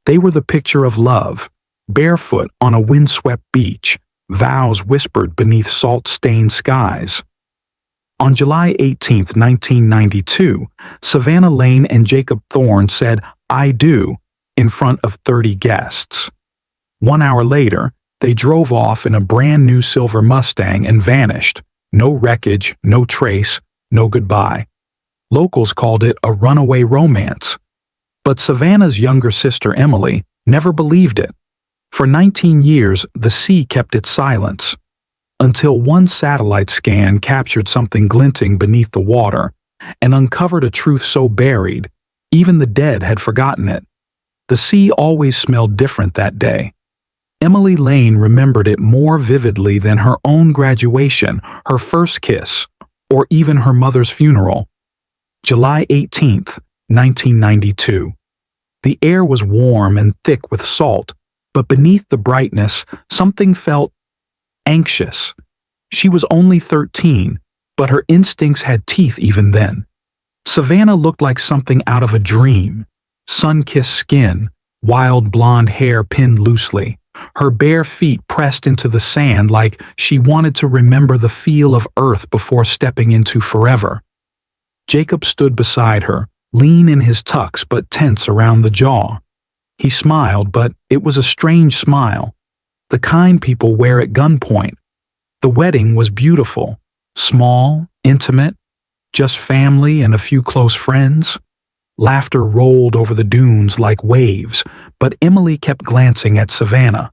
They were the picture of love, barefoot on a windswept beach, vows whispered beneath salt-stained skies. On July 18, 1992, Savannah Lane and Jacob Thorne said, "I do," in front of 30 guests. 1 hour later, they drove off in a brand new silver Mustang and vanished. No wreckage, no trace, no goodbye. Locals called it a runaway romance. But Savannah's younger sister Emily never believed it. For 19 years, the sea kept its silence, until one satellite scan captured something glinting beneath the water and uncovered a truth so buried, even the dead had forgotten it. The sea always smelled different that day. Emily Lane remembered it more vividly than her own graduation, her first kiss, or even her mother's funeral. July 18, 1992. The air was warm and thick with salt, but beneath the brightness, something felt anxious. She was only 13, but her instincts had teeth even then. Savannah looked like something out of a dream. Sun-kissed skin, wild blonde hair pinned loosely, her bare feet pressed into the sand like she wanted to remember the feel of earth before stepping into forever. Jacob stood beside her, lean in his tux but tense around the jaw. He smiled, but it was a strange smile, the kind people wear at gunpoint. The wedding was beautiful, small, intimate, just family and a few close friends. Laughter rolled over the dunes like waves, but Emily kept glancing at Savannah.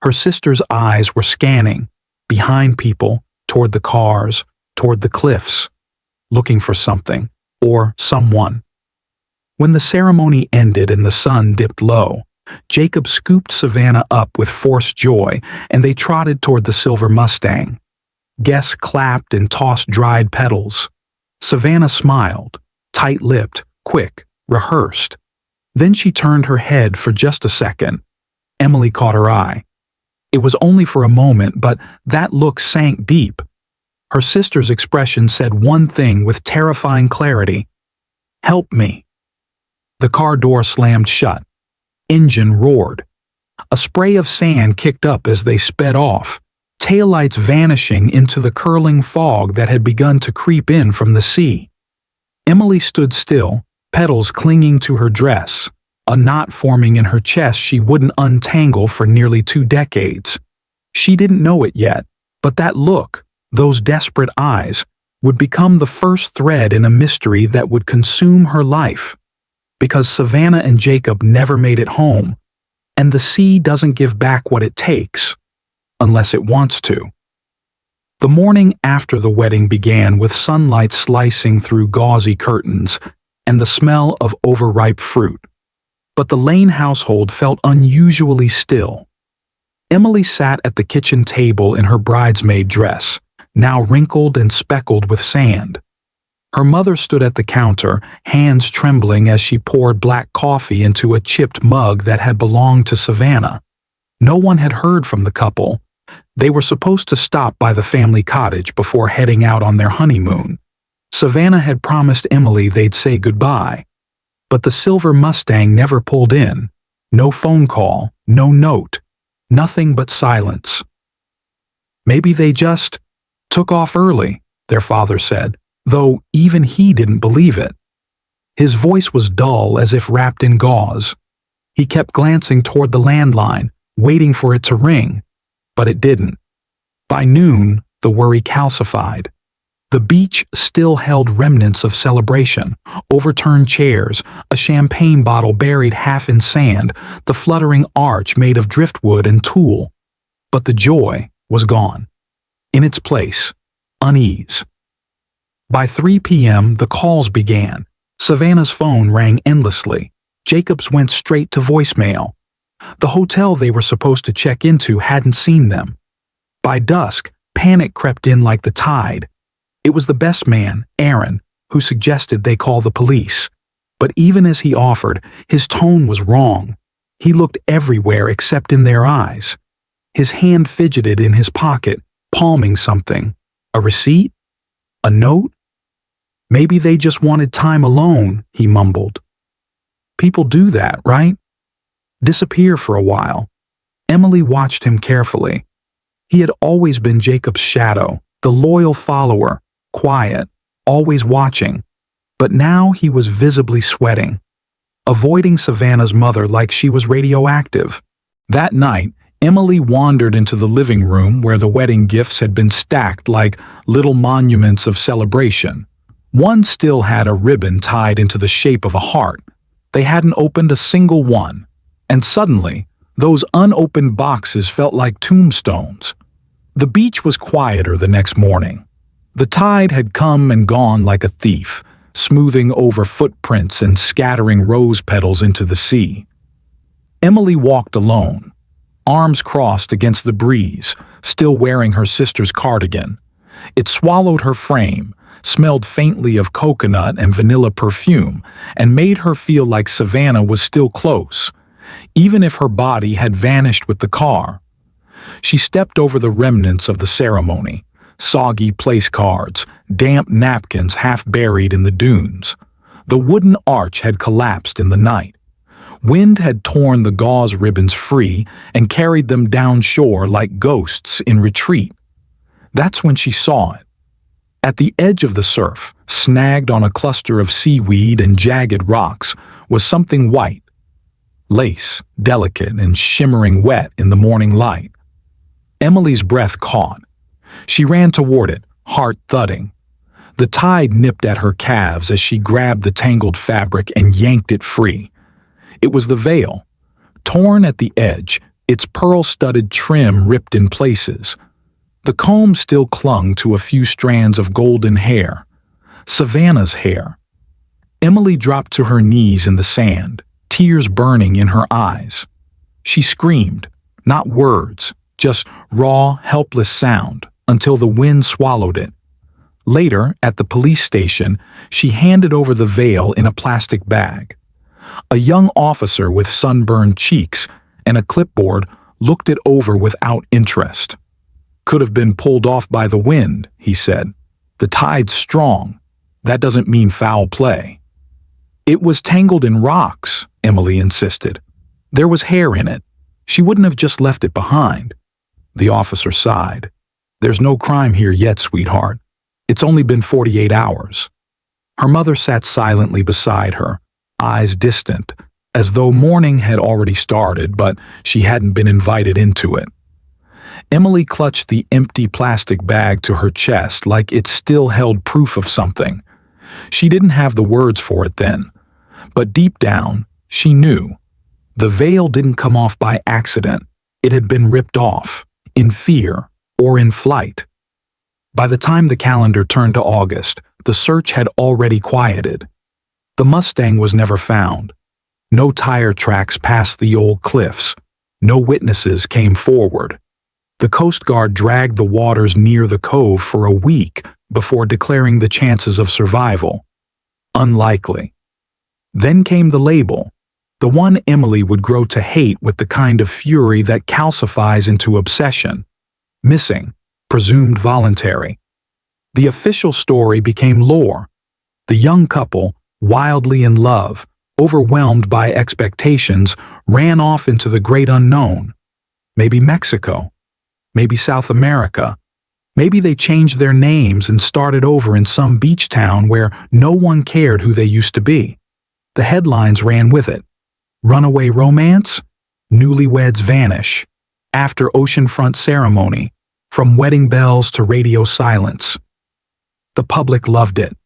Her sister's eyes were scanning, behind people, toward the cars, toward the cliffs, looking for something, or someone. When the ceremony ended and the sun dipped low, Jacob scooped Savannah up with forced joy, and they trotted toward the silver Mustang. Guests clapped and tossed dried petals. Savannah smiled, tight-lipped, quick, rehearsed. Then she turned her head for just a second. Emily caught her eye. It was only for a moment, but that look sank deep. Her sister's expression said one thing with terrifying clarity: "Help me." The car door slammed shut. Engine roared. A spray of sand kicked up as they sped off, taillights vanishing into the curling fog that had begun to creep in from the sea. Emily stood still, petals clinging to her dress, a knot forming in her chest she wouldn't untangle for nearly 2 decades. She didn't know it yet, but that look, those desperate eyes, would become the first thread in a mystery that would consume her life. Because Savannah and Jacob never made it home, and the sea doesn't give back what it takes, unless it wants to. The morning after the wedding began with sunlight slicing through gauzy curtains and the smell of overripe fruit. But the Lane household felt unusually still. Emily sat at the kitchen table in her bridesmaid dress, now wrinkled and speckled with sand. Her mother stood at the counter, hands trembling as she poured black coffee into a chipped mug that had belonged to Savannah. No one had heard from the couple. They were supposed to stop by the family cottage before heading out on their honeymoon. Savannah had promised Emily they'd say goodbye. But the silver Mustang never pulled in. No phone call, no note, nothing but silence. "Maybe they just took off early," their father said, though even he didn't believe it. His voice was dull, as if wrapped in gauze. He kept glancing toward the landline, waiting for it to ring, but it didn't. By noon, the worry calcified. The beach still held remnants of celebration: overturned chairs, a champagne bottle buried half in sand, the fluttering arch made of driftwood and tulle. But the joy was gone. In its place, unease. By 3 p.m., the calls began. Savannah's phone rang endlessly. Jacob's went straight to voicemail. The hotel they were supposed to check into hadn't seen them. By dusk, panic crept in like the tide. It was the best man, Aaron, who suggested they call the police. But even as he offered, his tone was wrong. He looked everywhere except in their eyes. His hand fidgeted in his pocket, palming something. A receipt? A note? "Maybe they just wanted time alone," he mumbled. "People do that, right?" disappear for a while. Emily watched him carefully. He had always been Jacob's shadow, the loyal follower, quiet, always watching. But now he was visibly sweating, avoiding Savannah's mother like she was radioactive. That night, Emily wandered into the living room where the wedding gifts had been stacked like little monuments of celebration. One still had a ribbon tied into the shape of a heart. They hadn't opened a single one. And suddenly, those unopened boxes felt like tombstones. The beach was quieter the next morning. The tide had come and gone like a thief, smoothing over footprints and scattering rose petals into the sea. Emily walked alone, arms crossed against the breeze, still wearing her sister's cardigan. It swallowed her frame, smelled faintly of coconut and vanilla perfume, and made her feel like Savannah was still close, even if her body had vanished with the car. She stepped over the remnants of the ceremony, soggy place cards, damp napkins half buried in the dunes. The wooden arch had collapsed in the night. Wind had torn the gauze ribbons free and carried them down shore like ghosts in retreat. That's when she saw it. At the edge of the surf, snagged on a cluster of seaweed and jagged rocks, was something white. Lace, delicate and shimmering wet in the morning light. Emily's breath caught. She ran toward it, heart thudding. The tide nipped at her calves as she grabbed the tangled fabric and yanked it free. It was the veil. Torn at the edge, its pearl-studded trim ripped in places. The comb still clung to a few strands of golden hair. Savannah's hair. Emily dropped to her knees in the sand, tears burning in her eyes. She screamed, not words, just raw, helpless sound, until the wind swallowed it. Later, at the police station, she handed over the veil in a plastic bag. A young officer with sunburned cheeks and a clipboard looked it over without interest. "Could have been pulled off by the wind," he said. "The tide's strong. That doesn't mean foul play." "It was tangled in rocks," Emily insisted. "There was hair in it. She wouldn't have just left it behind." The officer sighed. "There's no crime here yet, sweetheart. It's only been 48 hours. Her mother sat silently beside her, eyes distant, as though mourning had already started, but she hadn't been invited into it. Emily clutched the empty plastic bag to her chest like it still held proof of something. She didn't have the words for it then, but deep down, she knew. The veil didn't come off by accident. It had been ripped off, in fear or in flight. By the time the calendar turned to August, the search had already quieted. The Mustang was never found. No tire tracks passed the old cliffs. No witnesses came forward. The Coast Guard dragged the waters near the cove for a week before declaring the chances of survival unlikely. Then came the label, the one Emily would grow to hate with the kind of fury that calcifies into obsession. Missing, presumed voluntary. The official story became lore. The young couple, wildly in love, overwhelmed by expectations, ran off into the great unknown. Maybe Mexico. Maybe South America. Maybe they changed their names and started over in some beach town where no one cared who they used to be. The headlines ran with it. Runaway romance? Newlyweds vanish. After oceanfront ceremony. From wedding bells to radio silence. The public loved it.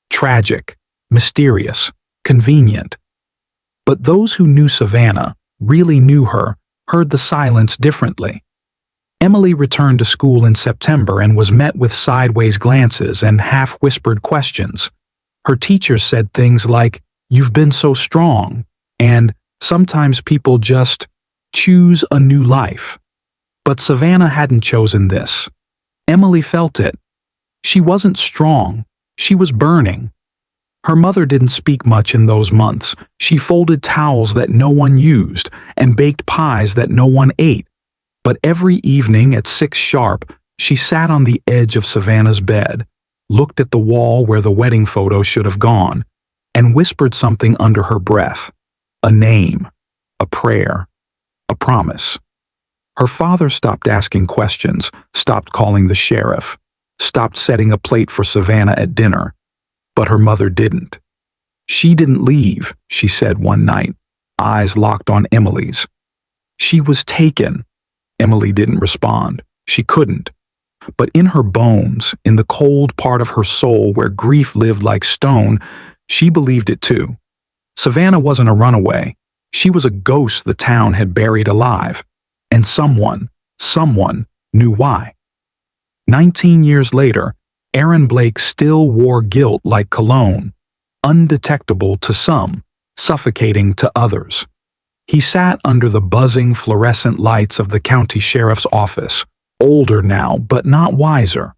Tragic. Mysterious, convenient. But those who knew Savannah, really knew her, heard the silence differently. Emily returned to school in September and was met with sideways glances and half-whispered questions. Her teachers said things like, "You've been so strong," and "Sometimes people just choose a new life." But Savannah hadn't chosen this. Emily felt it. She wasn't strong. She was burning. Her mother didn't speak much in those months. She folded towels that no one used and baked pies that no one ate. But every evening at 6 sharp, she sat on the edge of Savannah's bed, looked at the wall where the wedding photo should have gone, and whispered something under her breath. A name. a prayer, a promise. Her father stopped asking questions, stopped calling the sheriff, stopped setting a plate for Savannah at dinner. But her mother didn't. She didn't leave, she said one night, eyes locked on Emily's. She was taken. Emily didn't respond. She couldn't. But in her bones, in the cold part of her soul where grief lived like stone, she believed it too. Savannah wasn't a runaway. She was a ghost the town had buried alive. And someone knew why. 19 years later, Aaron Blake still wore guilt like cologne, undetectable to some, suffocating to others. He sat under the buzzing fluorescent lights of the county sheriff's office, older now but not wiser.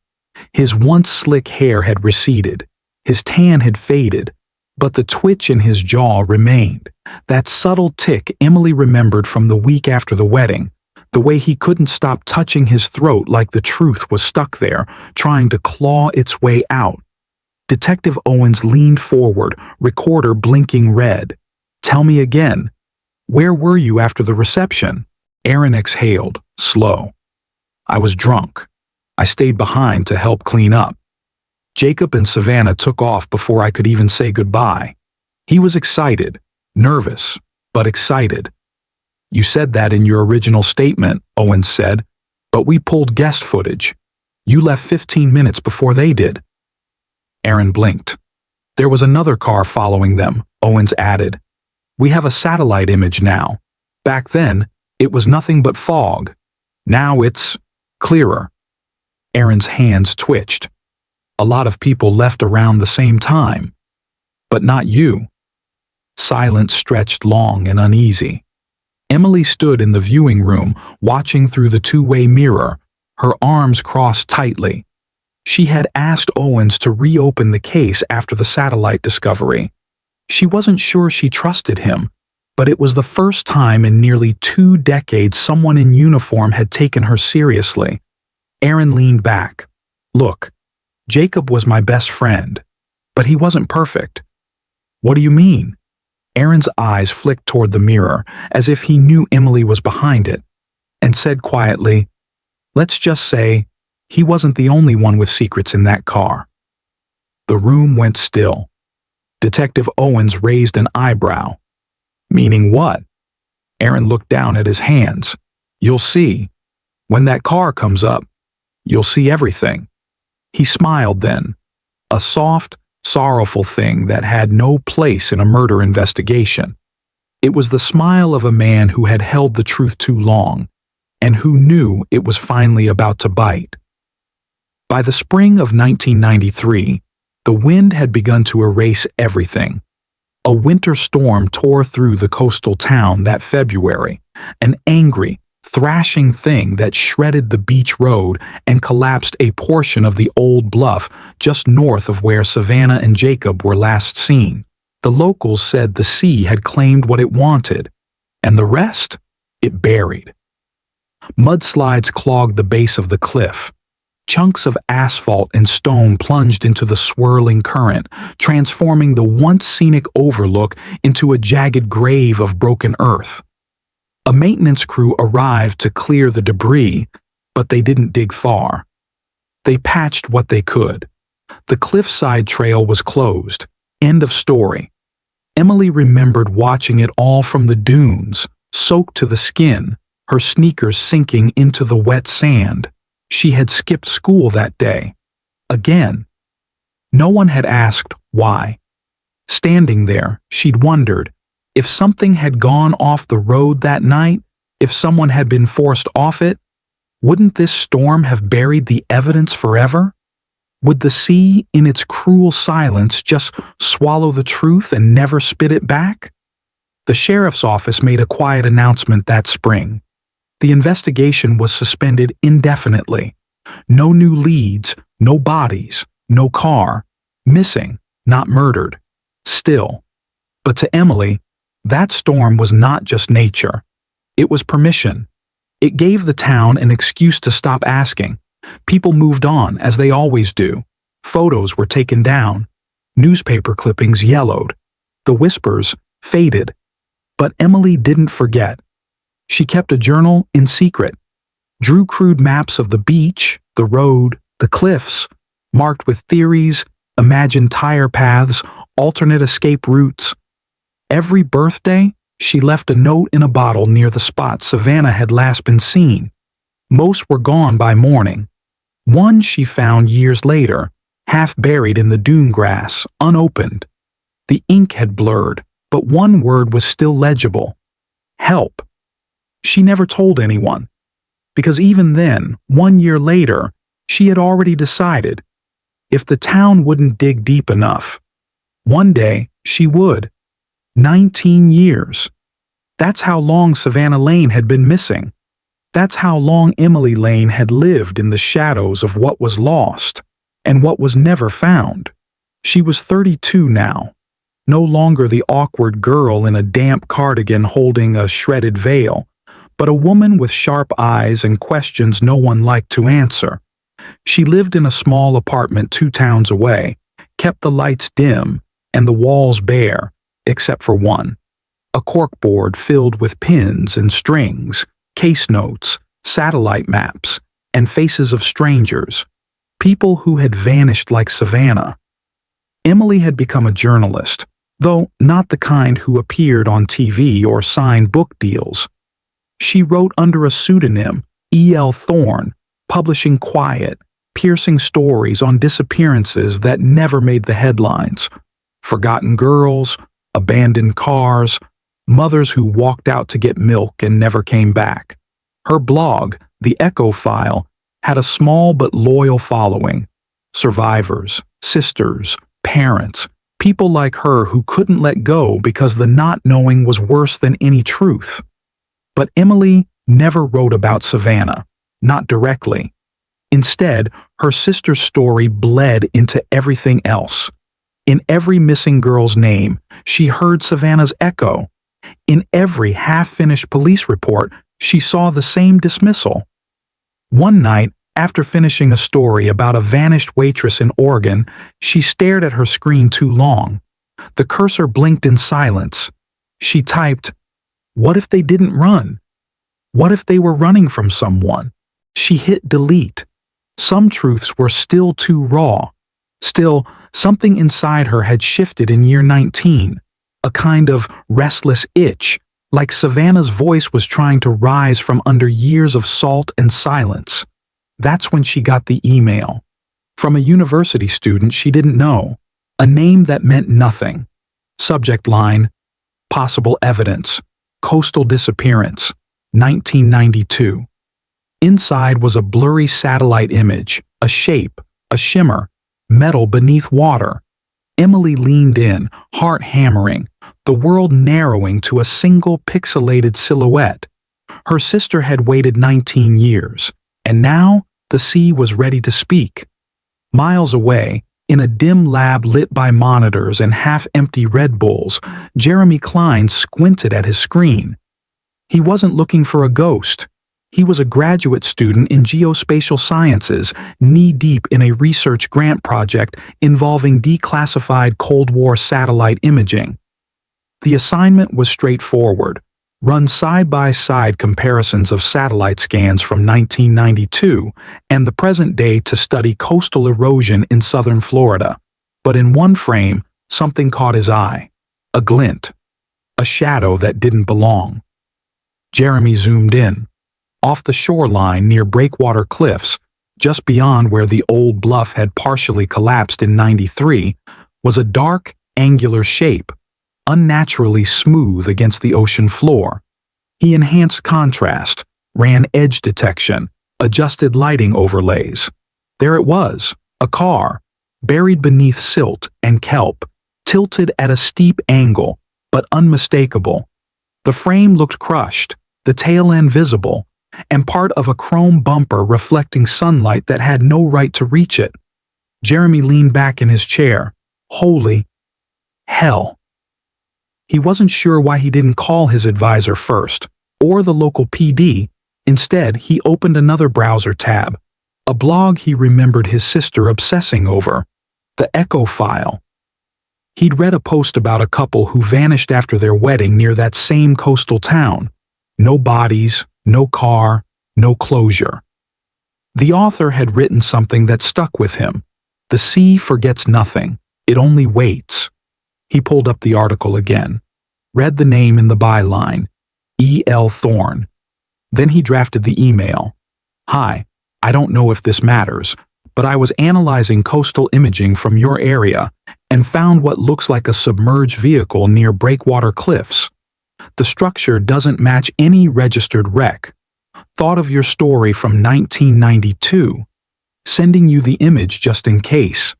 His once slick hair had receded, his tan had faded, but the twitch in his jaw remained, that subtle tick Emily remembered from the week after the wedding, the way he couldn't stop touching his throat like the truth was stuck there, trying to claw its way out. Detective Owens leaned forward, recorder blinking red. "Tell me again. Where were you after the reception?" Aaron exhaled, slow. "I was drunk. I stayed behind to help clean up. Jacob and Savannah took off before I could even say goodbye." He was excited, nervous, but excited. "You said that in your original statement," Owens said, "but we pulled guest footage. You left 15 minutes before they did." Aaron blinked. "There was another car following them," Owens added. "We have a satellite image now. Back then, it was nothing but fog. Now it's clearer." Aaron's hands twitched. "A lot of people left around the same time. But not you." Silence stretched long and uneasy. Emily stood in the viewing room, watching through the two-way mirror, her arms crossed tightly. She had asked Owens to reopen the case after the satellite discovery. She wasn't sure she trusted him, but it was the first time in nearly 2 decades someone in uniform had taken her seriously. Aaron leaned back. "Look, Jacob was my best friend, but he wasn't perfect." "What do you mean?" Aaron's eyes flicked toward the mirror, as if he knew Emily was behind it, and said quietly, "Let's just say he wasn't the only one with secrets in that car." The room went still. Detective Owens raised an eyebrow. "Meaning what?" Aaron looked down at his hands. "You'll see. When that car comes up, you'll see everything." He smiled then, a soft, sorrowful thing that had no place in a murder investigation. It was the smile of a man who had held the truth too long, and who knew it was finally about to bite. By the spring of 1993, the wind had begun to erase everything. A winter storm tore through the coastal town that February, an angry, thrashing thing that shredded the beach road and collapsed a portion of the old bluff just north of where Savannah and Jacob were last seen. The locals said the sea had claimed what it wanted, and the rest it buried. Mudslides clogged the base of the cliff. Chunks of asphalt and stone plunged into the swirling current, transforming the once scenic overlook into a jagged grave of broken earth. A maintenance crew arrived to clear the debris, but they didn't dig far. They patched what they could. The cliffside trail was closed. End of story. Emily remembered watching it all from the dunes, soaked to the skin, her sneakers sinking into the wet sand. She had skipped school that day. Again. No one had asked why. Standing there, she'd wondered, if something had gone off the road that night, if someone had been forced off it, wouldn't this storm have buried the evidence forever? Would the sea, in its cruel silence, just swallow the truth and never spit it back? The sheriff's office made a quiet announcement that spring. The investigation was suspended indefinitely. No new leads, no bodies, no car. Missing, not murdered. Still. But to Emily, that storm was not just nature. It was permission. It gave the town an excuse to stop asking. People moved on, as they always do. Photos were taken down. Newspaper clippings yellowed. The whispers faded. But Emily didn't forget. She kept a journal in secret, drew crude maps of the beach, the road, the cliffs, marked with theories, imagined tire paths, alternate escape routes. Every birthday, she left a note in a bottle near the spot Savannah had last been seen. Most were gone by morning. One she found years later, half buried in the dune grass, unopened. The ink had blurred, but one word was still legible: help. She never told anyone, because even then, 1 year later, she had already decided if the town wouldn't dig deep enough, one day she would. 19 years. That's how long Savannah Lane had been missing. That's how long Emily Lane had lived in the shadows of what was lost and what was never found. She was 32 now, no longer the awkward girl in a damp cardigan holding a shredded veil, but a woman with sharp eyes and questions no one liked to answer. She lived in a small apartment 2 towns away, kept the lights dim and the walls bare, except for one: a corkboard filled with pins and strings, case notes, satellite maps, and faces of strangers, people who had vanished like Savannah. Emily had become a journalist, though not the kind who appeared on TV or signed book deals. She wrote under a pseudonym, E.L. Thorne, publishing quiet, piercing stories on disappearances that never made the headlines: forgotten girls, abandoned cars, mothers who walked out to get milk and never came back. Her blog, The Echo File, had a small but loyal following: survivors, sisters, parents, people like her who couldn't let go because the not knowing was worse than any truth. But Emily never wrote about Savannah, not directly. Instead, her sister's story bled into everything else. In every missing girl's name, she heard Savannah's echo. In every half-finished police report, she saw the same dismissal. One night, after finishing a story about a vanished waitress in Oregon, she stared at her screen too long. The cursor blinked in silence. She typed, "What if they didn't run? What if they were running from someone?" She hit delete. Some truths were still too raw. Still, something inside her had shifted in year 19, a kind of restless itch, like Savannah's voice was trying to rise from under years of salt and silence. That's when she got the email. From a university student she didn't know, a name that meant nothing. Subject line: possible evidence, coastal disappearance, 1992. Inside was a blurry satellite image, a shape, a shimmer, metal beneath water. Emily leaned in, heart hammering, the world narrowing to a single pixelated silhouette. Her sister had waited 19 years, and now the sea was ready to speak. Miles away, in a dim lab lit by monitors and half-empty Red Bulls, Jeremy Klein squinted at his screen. He wasn't looking for a ghost. He was a graduate student in geospatial sciences, knee-deep in a research grant project involving declassified Cold War satellite imaging. The assignment was straightforward: run side-by-side comparisons of satellite scans from 1992 and the present day to study coastal erosion in southern Florida. But in one frame, something caught his eye: a glint, a shadow that didn't belong. Jeremy zoomed in. Off the shoreline near Breakwater Cliffs, just beyond where the old bluff had partially collapsed in '93, was a dark, angular shape, unnaturally smooth against the ocean floor. He enhanced contrast, ran edge detection, adjusted lighting overlays. There it was, a car, buried beneath silt and kelp, tilted at a steep angle, but unmistakable. The frame looked crushed, the tail end visible, and part of a chrome bumper reflecting sunlight that had no right to reach it. Jeremy leaned back in his chair. Holy hell. He wasn't sure why he didn't call his advisor first, or the local PD. Instead, he opened another browser tab, a blog he remembered his sister obsessing over, The Echo File. He'd read a post about a couple who vanished after their wedding near that same coastal town. No bodies, no car, no closure. The author had written something that stuck with him. The sea forgets nothing. It only waits. He pulled up the article again, read the name in the byline, E.L. Thorne. Then he drafted the email. Hi, I don't know if this matters, but I was analyzing coastal imaging from your area and found what looks like a submerged vehicle near Breakwater Cliffs. The structure doesn't match any registered wreck. Thought of your story from 1992. Sending you the image just in case.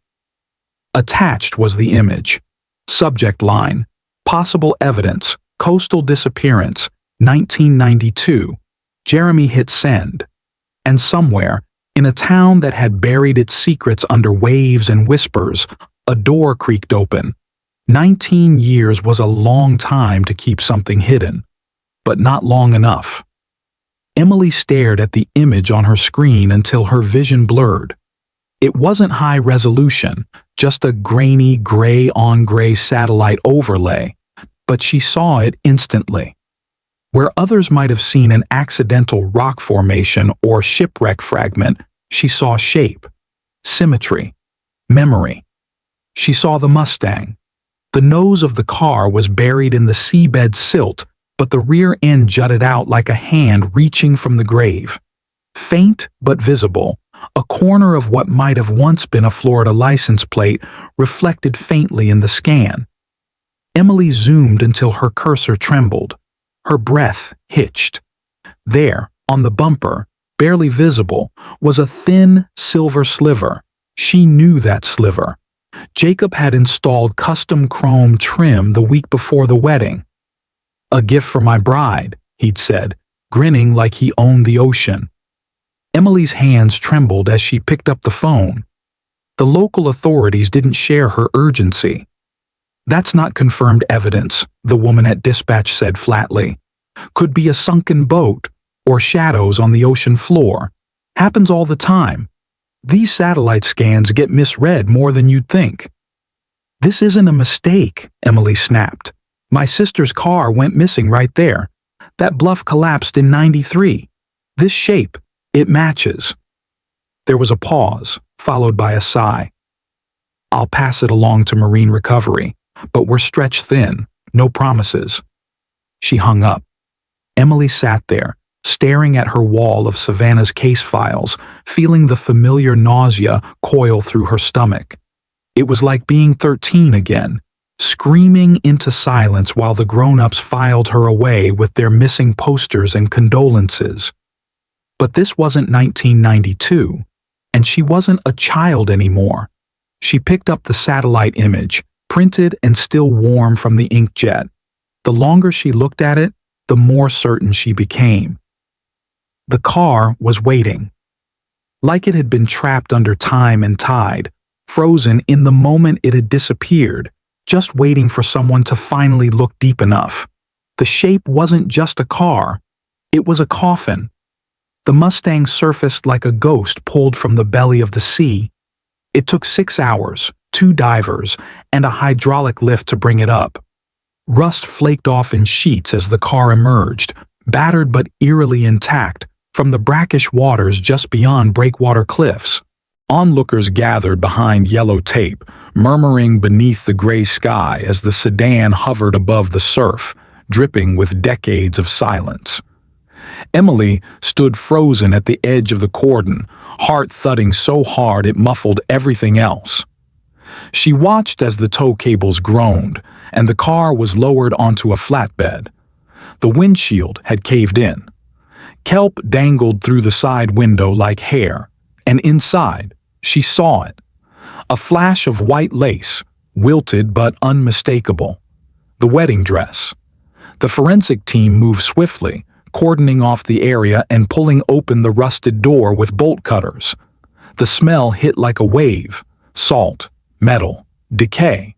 Attached was the image. Subject line, possible evidence, coastal disappearance, 1992. Jeremy hit send. And somewhere, in a town that had buried its secrets under waves and whispers, a door creaked open. 19 years was a long time to keep something hidden, but not long enough. Emily stared at the image on her screen until her vision blurred. It wasn't high resolution, just a grainy gray-on-gray satellite overlay, but she saw it instantly. Where others might have seen an accidental rock formation or shipwreck fragment, she saw shape, symmetry, memory. She saw the Mustang. The nose of the car was buried in the seabed silt, but the rear end jutted out like a hand reaching from the grave. Faint but visible, a corner of what might have once been a Florida license plate reflected faintly in the scan. Emily zoomed until her cursor trembled. Her breath hitched. There, on the bumper, barely visible, was a thin silver sliver. She knew that sliver. Jacob had installed custom chrome trim the week before the wedding. A gift for my bride, he'd said, grinning like he owned the ocean. Emily's hands trembled as she picked up the phone. The local authorities didn't share her urgency. That's not confirmed evidence, the woman at dispatch said flatly. Could be a sunken boat or shadows on the ocean floor. Happens all the time. These satellite scans get misread more than you'd think. This isn't a mistake, Emily snapped. My sister's car went missing right there. That bluff collapsed in '93. This shape, it matches. There was a pause, followed by a sigh. I'll pass it along to Marine Recovery, but we're stretched thin, no promises. She hung up. Emily sat there, staring at her wall of Savannah's case files, feeling the familiar nausea coil through her stomach. It was like being 13 again, screaming into silence while the grown-ups filed her away with their missing posters and condolences. But this wasn't 1992, and she wasn't a child anymore. She picked up the satellite image, printed and still warm from the inkjet. The longer she looked at it, the more certain she became. The car was waiting. Like it had been trapped under time and tide, frozen in the moment it had disappeared, just waiting for someone to finally look deep enough. The shape wasn't just a car, it was a coffin. The Mustang surfaced like a ghost pulled from the belly of the sea. It took 6 hours, 2 divers, and a hydraulic lift to bring it up. Rust flaked off in sheets as the car emerged, battered but eerily intact, from the brackish waters just beyond Breakwater Cliffs. Onlookers gathered behind yellow tape, murmuring beneath the gray sky as the sedan hovered above the surf, dripping with decades of silence. Emily stood frozen at the edge of the cordon, heart thudding so hard it muffled everything else. She watched as the tow cables groaned, and the car was lowered onto a flatbed. The windshield had caved in. Kelp dangled through the side window like hair, and inside, she saw it. A flash of white lace, wilted but unmistakable. The wedding dress. The forensic team moved swiftly, cordoning off the area and pulling open the rusted door with bolt cutters. The smell hit like a wave. Salt, metal, decay.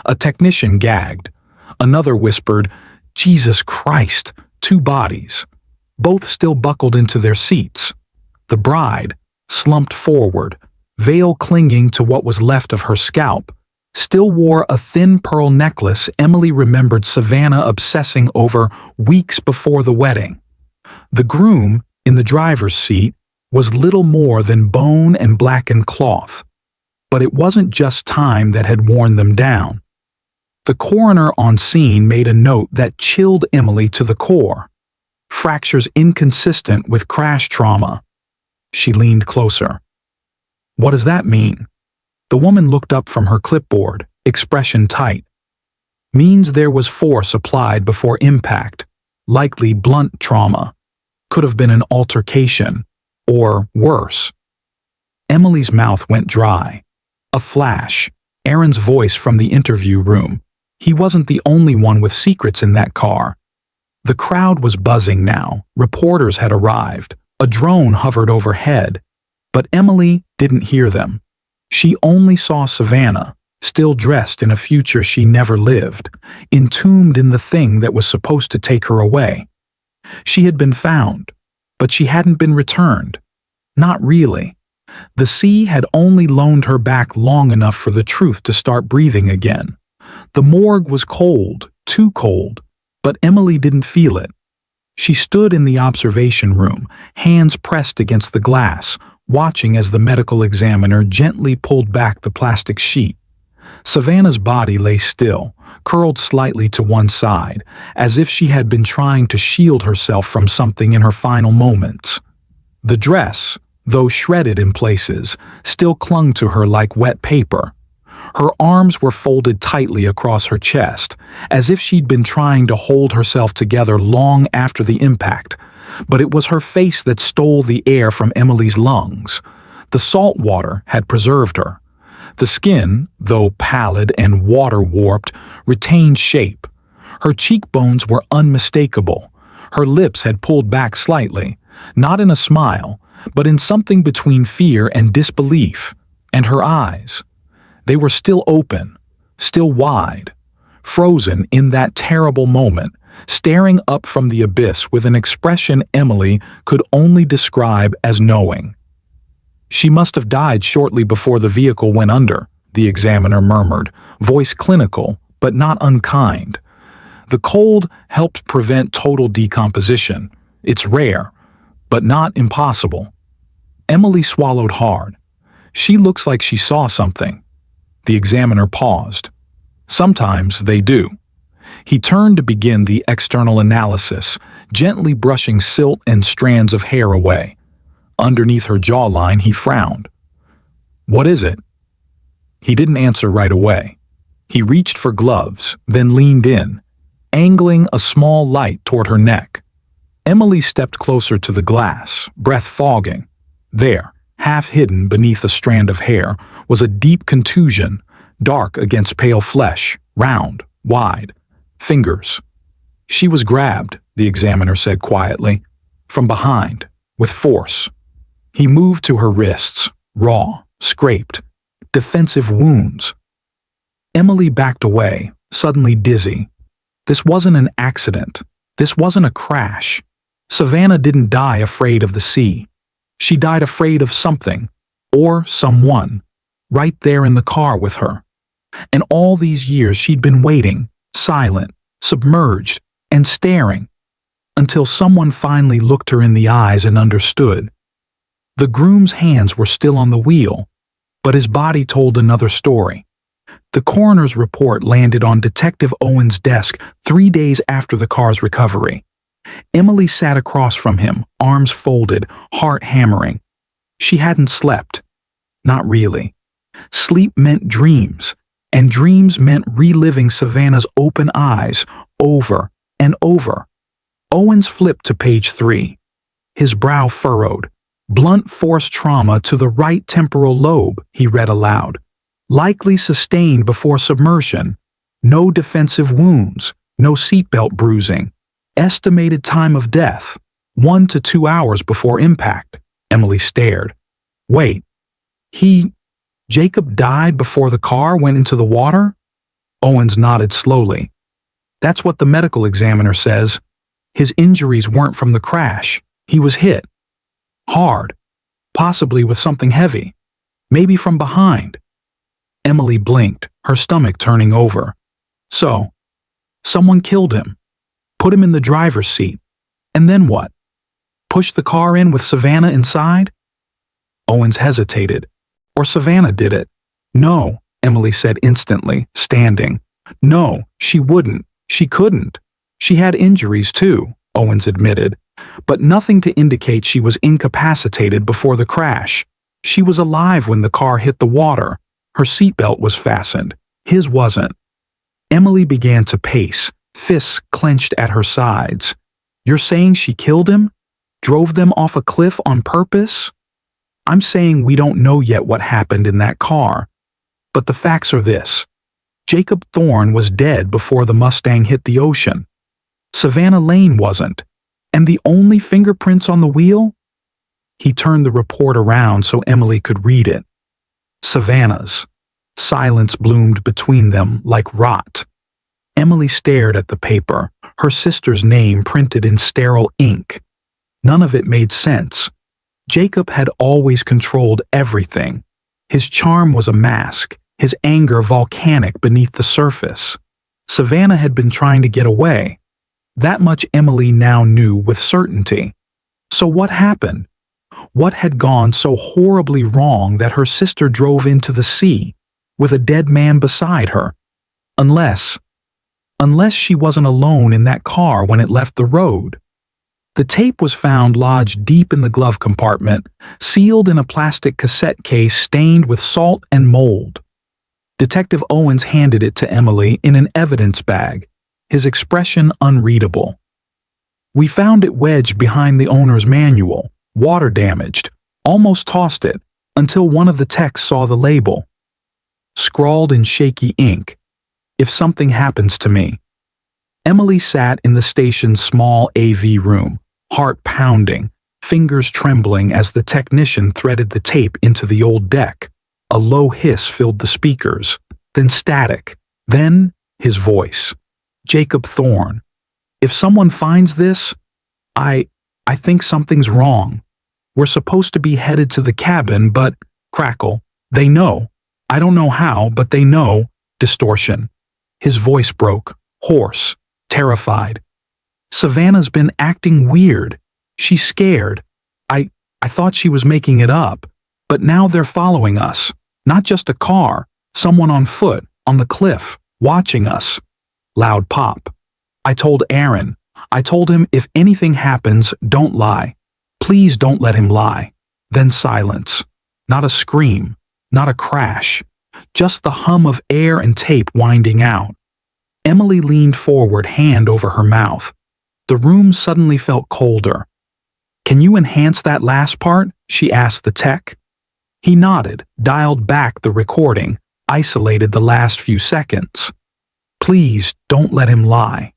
A technician gagged. Another whispered, Jesus Christ, 2 bodies. Both still buckled into their seats. The bride, slumped forward, veil clinging to what was left of her scalp, still wore a thin pearl necklace Emily remembered Savannah obsessing over weeks before the wedding. The groom, in the driver's seat, was little more than bone and blackened cloth. But it wasn't just time that had worn them down. The coroner on scene made a note that chilled Emily to the core. Fractures inconsistent with crash trauma. She leaned closer. What does that mean? The woman looked up from her clipboard, expression tight. Means there was force applied before impact, likely blunt trauma. Could have been an altercation, or worse. Emily's mouth went dry. A flash, Aaron's voice from the interview room. He wasn't the only one with secrets in that car. The crowd was buzzing now. Reporters had arrived. A drone hovered overhead. But Emily didn't hear them. She only saw Savannah, still dressed in a future she never lived, entombed in the thing that was supposed to take her away. She had been found, but she hadn't been returned. Not really. The sea had only loaned her back long enough for the truth to start breathing again. The morgue was cold, too cold, but Emily didn't feel it. She stood in the observation room, hands pressed against the glass, watching as the medical examiner gently pulled back the plastic sheet. Savannah's body lay still, curled slightly to one side, as if she had been trying to shield herself from something in her final moments. The dress, though shredded in places, still clung to her like wet paper. Her arms were folded tightly across her chest, as if she'd been trying to hold herself together long after the impact. But it was her face that stole the air from Emily's lungs. The salt water had preserved her. The skin, though pallid and water-warped, retained shape. Her cheekbones were unmistakable. Her lips had pulled back slightly, not in a smile, but in something between fear and disbelief. And her eyes. They were still open, still wide, frozen in that terrible moment, staring up from the abyss with an expression Emily could only describe as knowing. She must have died shortly before the vehicle went under, the examiner murmured, voice clinical, but not unkind. The cold helped prevent total decomposition. It's rare, but not impossible. Emily swallowed hard. She looks like she saw something. The examiner paused. Sometimes they do. He turned to begin the external analysis, gently brushing silt and strands of hair away. Underneath her jawline, he frowned. What is it? He didn't answer right away. He reached for gloves, then leaned in, angling a small light toward her neck. Emily stepped closer to the glass, breath fogging. There, half hidden beneath a strand of hair, was a deep contusion, dark against pale flesh, round, wide. Fingers. She was grabbed, the examiner said quietly, from behind, with force. He moved to her wrists, raw, scraped, defensive wounds. Emily backed away, suddenly dizzy. This wasn't an accident. This wasn't a crash. Savannah didn't die afraid of the sea. She died afraid of something, or someone, right there in the car with her. And all these years she'd been waiting, silent, submerged, and staring, until someone finally looked her in the eyes and understood. The groom's hands were still on the wheel, but his body told another story. The coroner's report landed on Detective Owen's desk 3 days after the car's recovery. Emily sat across from him, arms folded, heart hammering. She hadn't slept. Not really. Sleep meant dreams, and dreams meant reliving Savannah's open eyes over and over. Owens flipped to page 3. His brow furrowed. Blunt force trauma to the right temporal lobe, he read aloud. Likely sustained before submersion. No defensive wounds, no seatbelt bruising. Estimated time of death, 1 to 2 hours before impact. Emily stared. Wait, Jacob died before the car went into the water? Owens nodded slowly. That's what the medical examiner says. His injuries weren't from the crash. He was hit. Hard. Possibly with something heavy. Maybe from behind. Emily blinked, her stomach turning over. So, someone killed him, put him in the driver's seat, and then what? Pushed the car in with Savannah inside? Owens hesitated. Or Savannah did it. No, Emily said instantly, standing. No, she wouldn't. She couldn't. She had injuries too, Owens admitted, but nothing to indicate she was incapacitated before the crash. She was alive when the car hit the water. Her seatbelt was fastened. His wasn't. Emily began to pace, fists clenched at her sides. You're saying she killed him? Drove them off a cliff on purpose? I'm saying we don't know yet what happened in that car. But the facts are this. Jacob Thorne was dead before the Mustang hit the ocean. Savannah Lane wasn't. And the only fingerprints on the wheel? He turned the report around so Emily could read it. Savannah's. Silence bloomed between them like rot. Emily stared at the paper, her sister's name printed in sterile ink. None of it made sense. Jacob had always controlled everything. His charm was a mask, his anger volcanic beneath the surface. Savannah had been trying to get away. That much Emily now knew with certainty. So what happened? What had gone so horribly wrong that her sister drove into the sea, with a dead man beside her? Unless she wasn't alone in that car when it left the road. The tape was found lodged deep in the glove compartment, sealed in a plastic cassette case stained with salt and mold. Detective Owens handed it to Emily in an evidence bag, his expression unreadable. We found it wedged behind the owner's manual, water damaged, almost tossed it, until one of the techs saw the label. Scrawled in shaky ink, if something happens to me. Emily sat in the station's small AV room, heart pounding, fingers trembling as the technician threaded the tape into the old deck. A low hiss filled the speakers, then static, then his voice. Jacob Thorne. If someone finds this, I think something's wrong. We're supposed to be headed to the cabin, but, crackle, they know. I don't know how, but they know. Distortion. His voice broke, hoarse, terrified. Savannah's been acting weird. She's scared. I thought she was making it up, but now they're following us. Not just a car, someone on foot, on the cliff, watching us. Loud pop. I told Aaron. I told him if anything happens, don't lie. Please don't let him lie. Then silence. Not a scream. Not a crash. Just the hum of air and tape winding out. Emily leaned forward, hand over her mouth. The room suddenly felt colder. Can you enhance that last part? She asked the tech. He nodded, dialed back the recording, isolated the last few seconds. Please don't let him lie.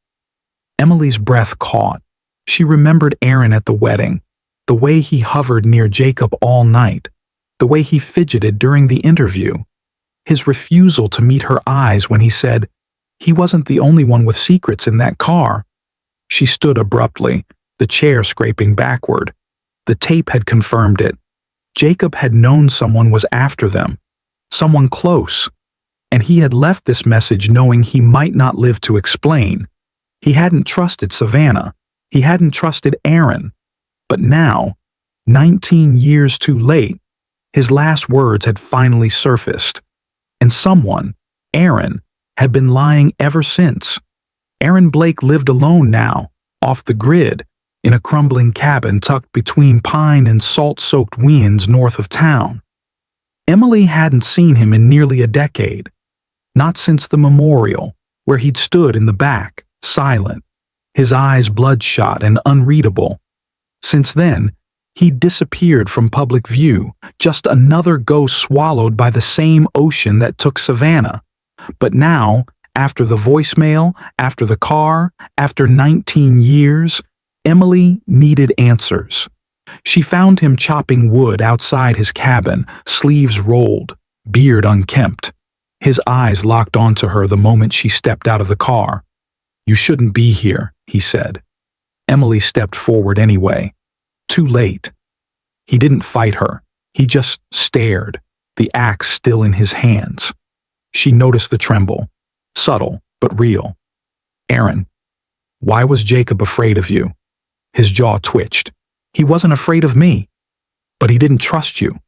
Emily's breath caught. She remembered Aaron at the wedding, the way he hovered near Jacob all night, the way he fidgeted during the interview, his refusal to meet her eyes when he said he wasn't the only one with secrets in that car. She stood abruptly, the chair scraping backward. The tape had confirmed it. Jacob had known someone was after them, someone close, and he had left this message knowing he might not live to explain. He hadn't trusted Savannah. He hadn't trusted Aaron. But now, 19 years too late, his last words had finally surfaced. And someone, Aaron, had been lying ever since. Aaron Blake lived alone now, off the grid, in a crumbling cabin tucked between pine and salt-soaked winds north of town. Emily hadn't seen him in nearly a decade, not since the memorial, where he'd stood in the back, silent, his eyes bloodshot and unreadable. Since then, he'd disappeared from public view, just another ghost swallowed by the same ocean that took Savannah. But now, after the voicemail, after the car, after 19 years, Emily needed answers. She found him chopping wood outside his cabin, sleeves rolled, beard unkempt. His eyes locked onto her the moment she stepped out of the car. You shouldn't be here, he said. Emily stepped forward anyway. Too late. He didn't fight her. He just stared, the axe still in his hands. She noticed the tremble, subtle but real. Aaron, why was Jacob afraid of you? His jaw twitched. He wasn't afraid of me, but he didn't trust you.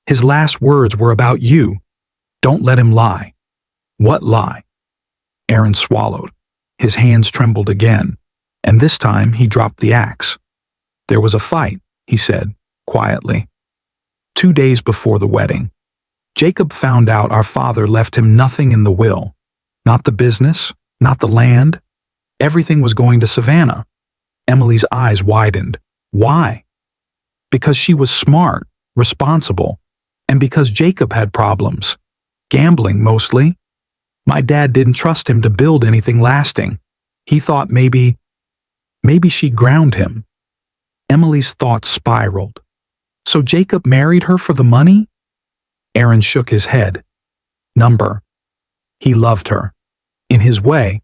His last words were about you. Don't let him lie. What lie? Aaron swallowed. His hands trembled again, and this time he dropped the axe. There was a fight, he said, quietly. 2 days before the wedding. Jacob found out our father left him nothing in the will. Not the business, not the land. Everything was going to Savannah. Emily's eyes widened. Why? Because she was smart, responsible, and because Jacob had problems. Gambling, mostly. My dad didn't trust him to build anything lasting. He thought maybe she'd ground him. Emily's thoughts spiraled. So Jacob married her for the money? Aaron shook his head. Number. He loved her. In his way.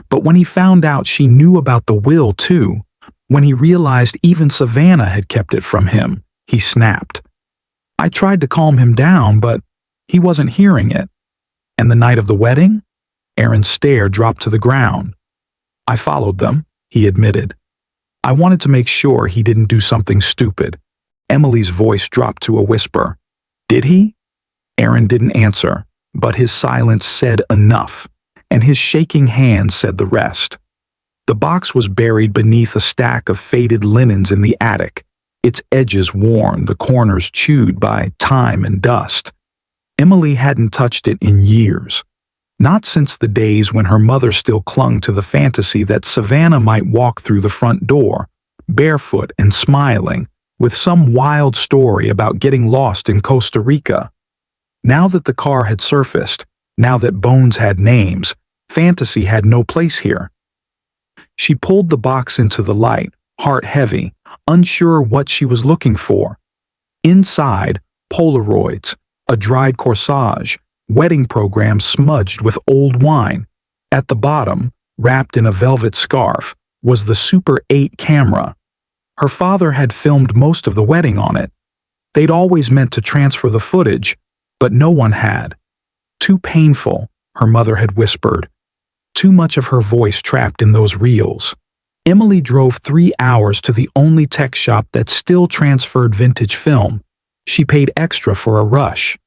But when he found out she knew about the will, too, when he realized even Savannah had kept it from him, he snapped. I tried to calm him down, but he wasn't hearing it. And the night of the wedding? Aaron's stare dropped to the ground. I followed them, he admitted. I wanted to make sure he didn't do something stupid. Emily's voice dropped to a whisper. Did he? Aaron didn't answer, but his silence said enough, and his shaking hand said the rest. The box was buried beneath a stack of faded linens in the attic, its edges worn, the corners chewed by time and dust. Emily hadn't touched it in years. Not since the days when her mother still clung to the fantasy that Savannah might walk through the front door, barefoot and smiling, with some wild story about getting lost in Costa Rica. Now that the car had surfaced, now that bones had names, fantasy had no place here. She pulled the box into the light, heart heavy, unsure what she was looking for. Inside, Polaroids, a dried corsage, wedding program smudged with old wine. At the bottom, wrapped in a velvet scarf, was the Super 8 camera. Her father had filmed most of the wedding on it. They'd always meant to transfer the footage, but no one had. Too painful, her mother had whispered. Too much of her voice trapped in those reels. Emily drove 3 hours to the only tech shop that still transferred vintage film. She paid extra for a rush.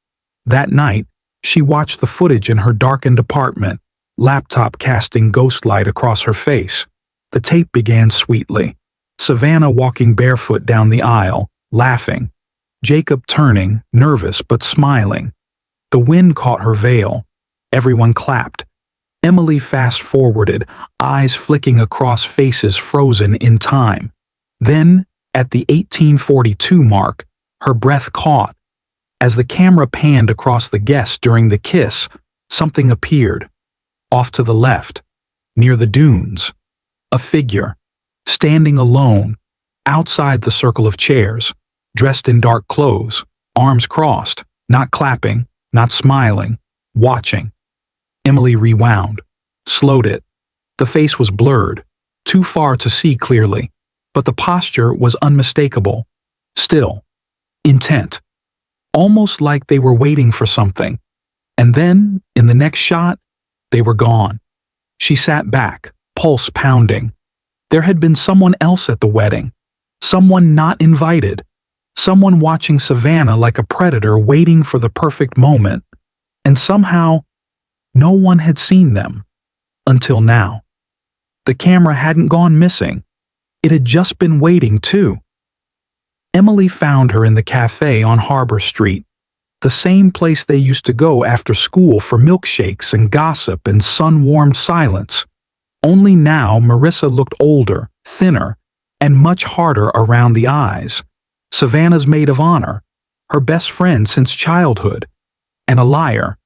That night, she watched the footage in her darkened apartment, laptop casting ghostlight across her face. The tape began sweetly. Savannah walking barefoot down the aisle, laughing. Jacob turning, nervous but smiling. The wind caught her veil. Everyone clapped. Emily fast-forwarded, eyes flicking across faces frozen in time. Then, at the 1842 mark, her breath caught. As the camera panned across the guests during the kiss, something appeared. Off to the left, near the dunes. A figure, standing alone, outside the circle of chairs, dressed in dark clothes, arms crossed, not clapping, not smiling, watching. Emily rewound, slowed it. The face was blurred, too far to see clearly, but the posture was unmistakable. Still, intent. Almost like they were waiting for something. And then, in the next shot, they were gone. She sat back, pulse pounding. There had been someone else at the wedding. Someone not invited. Someone watching Savannah like a predator waiting for the perfect moment. And somehow, no one had seen them. Until now. The camera hadn't gone missing. It had just been waiting, too. Emily found her in the cafe on Harbor Street, the same place they used to go after school for milkshakes and gossip and sun-warmed silence. Only now Marissa looked older, thinner, and much harder around the eyes. Savannah's maid of honor, her best friend since childhood, and a liar.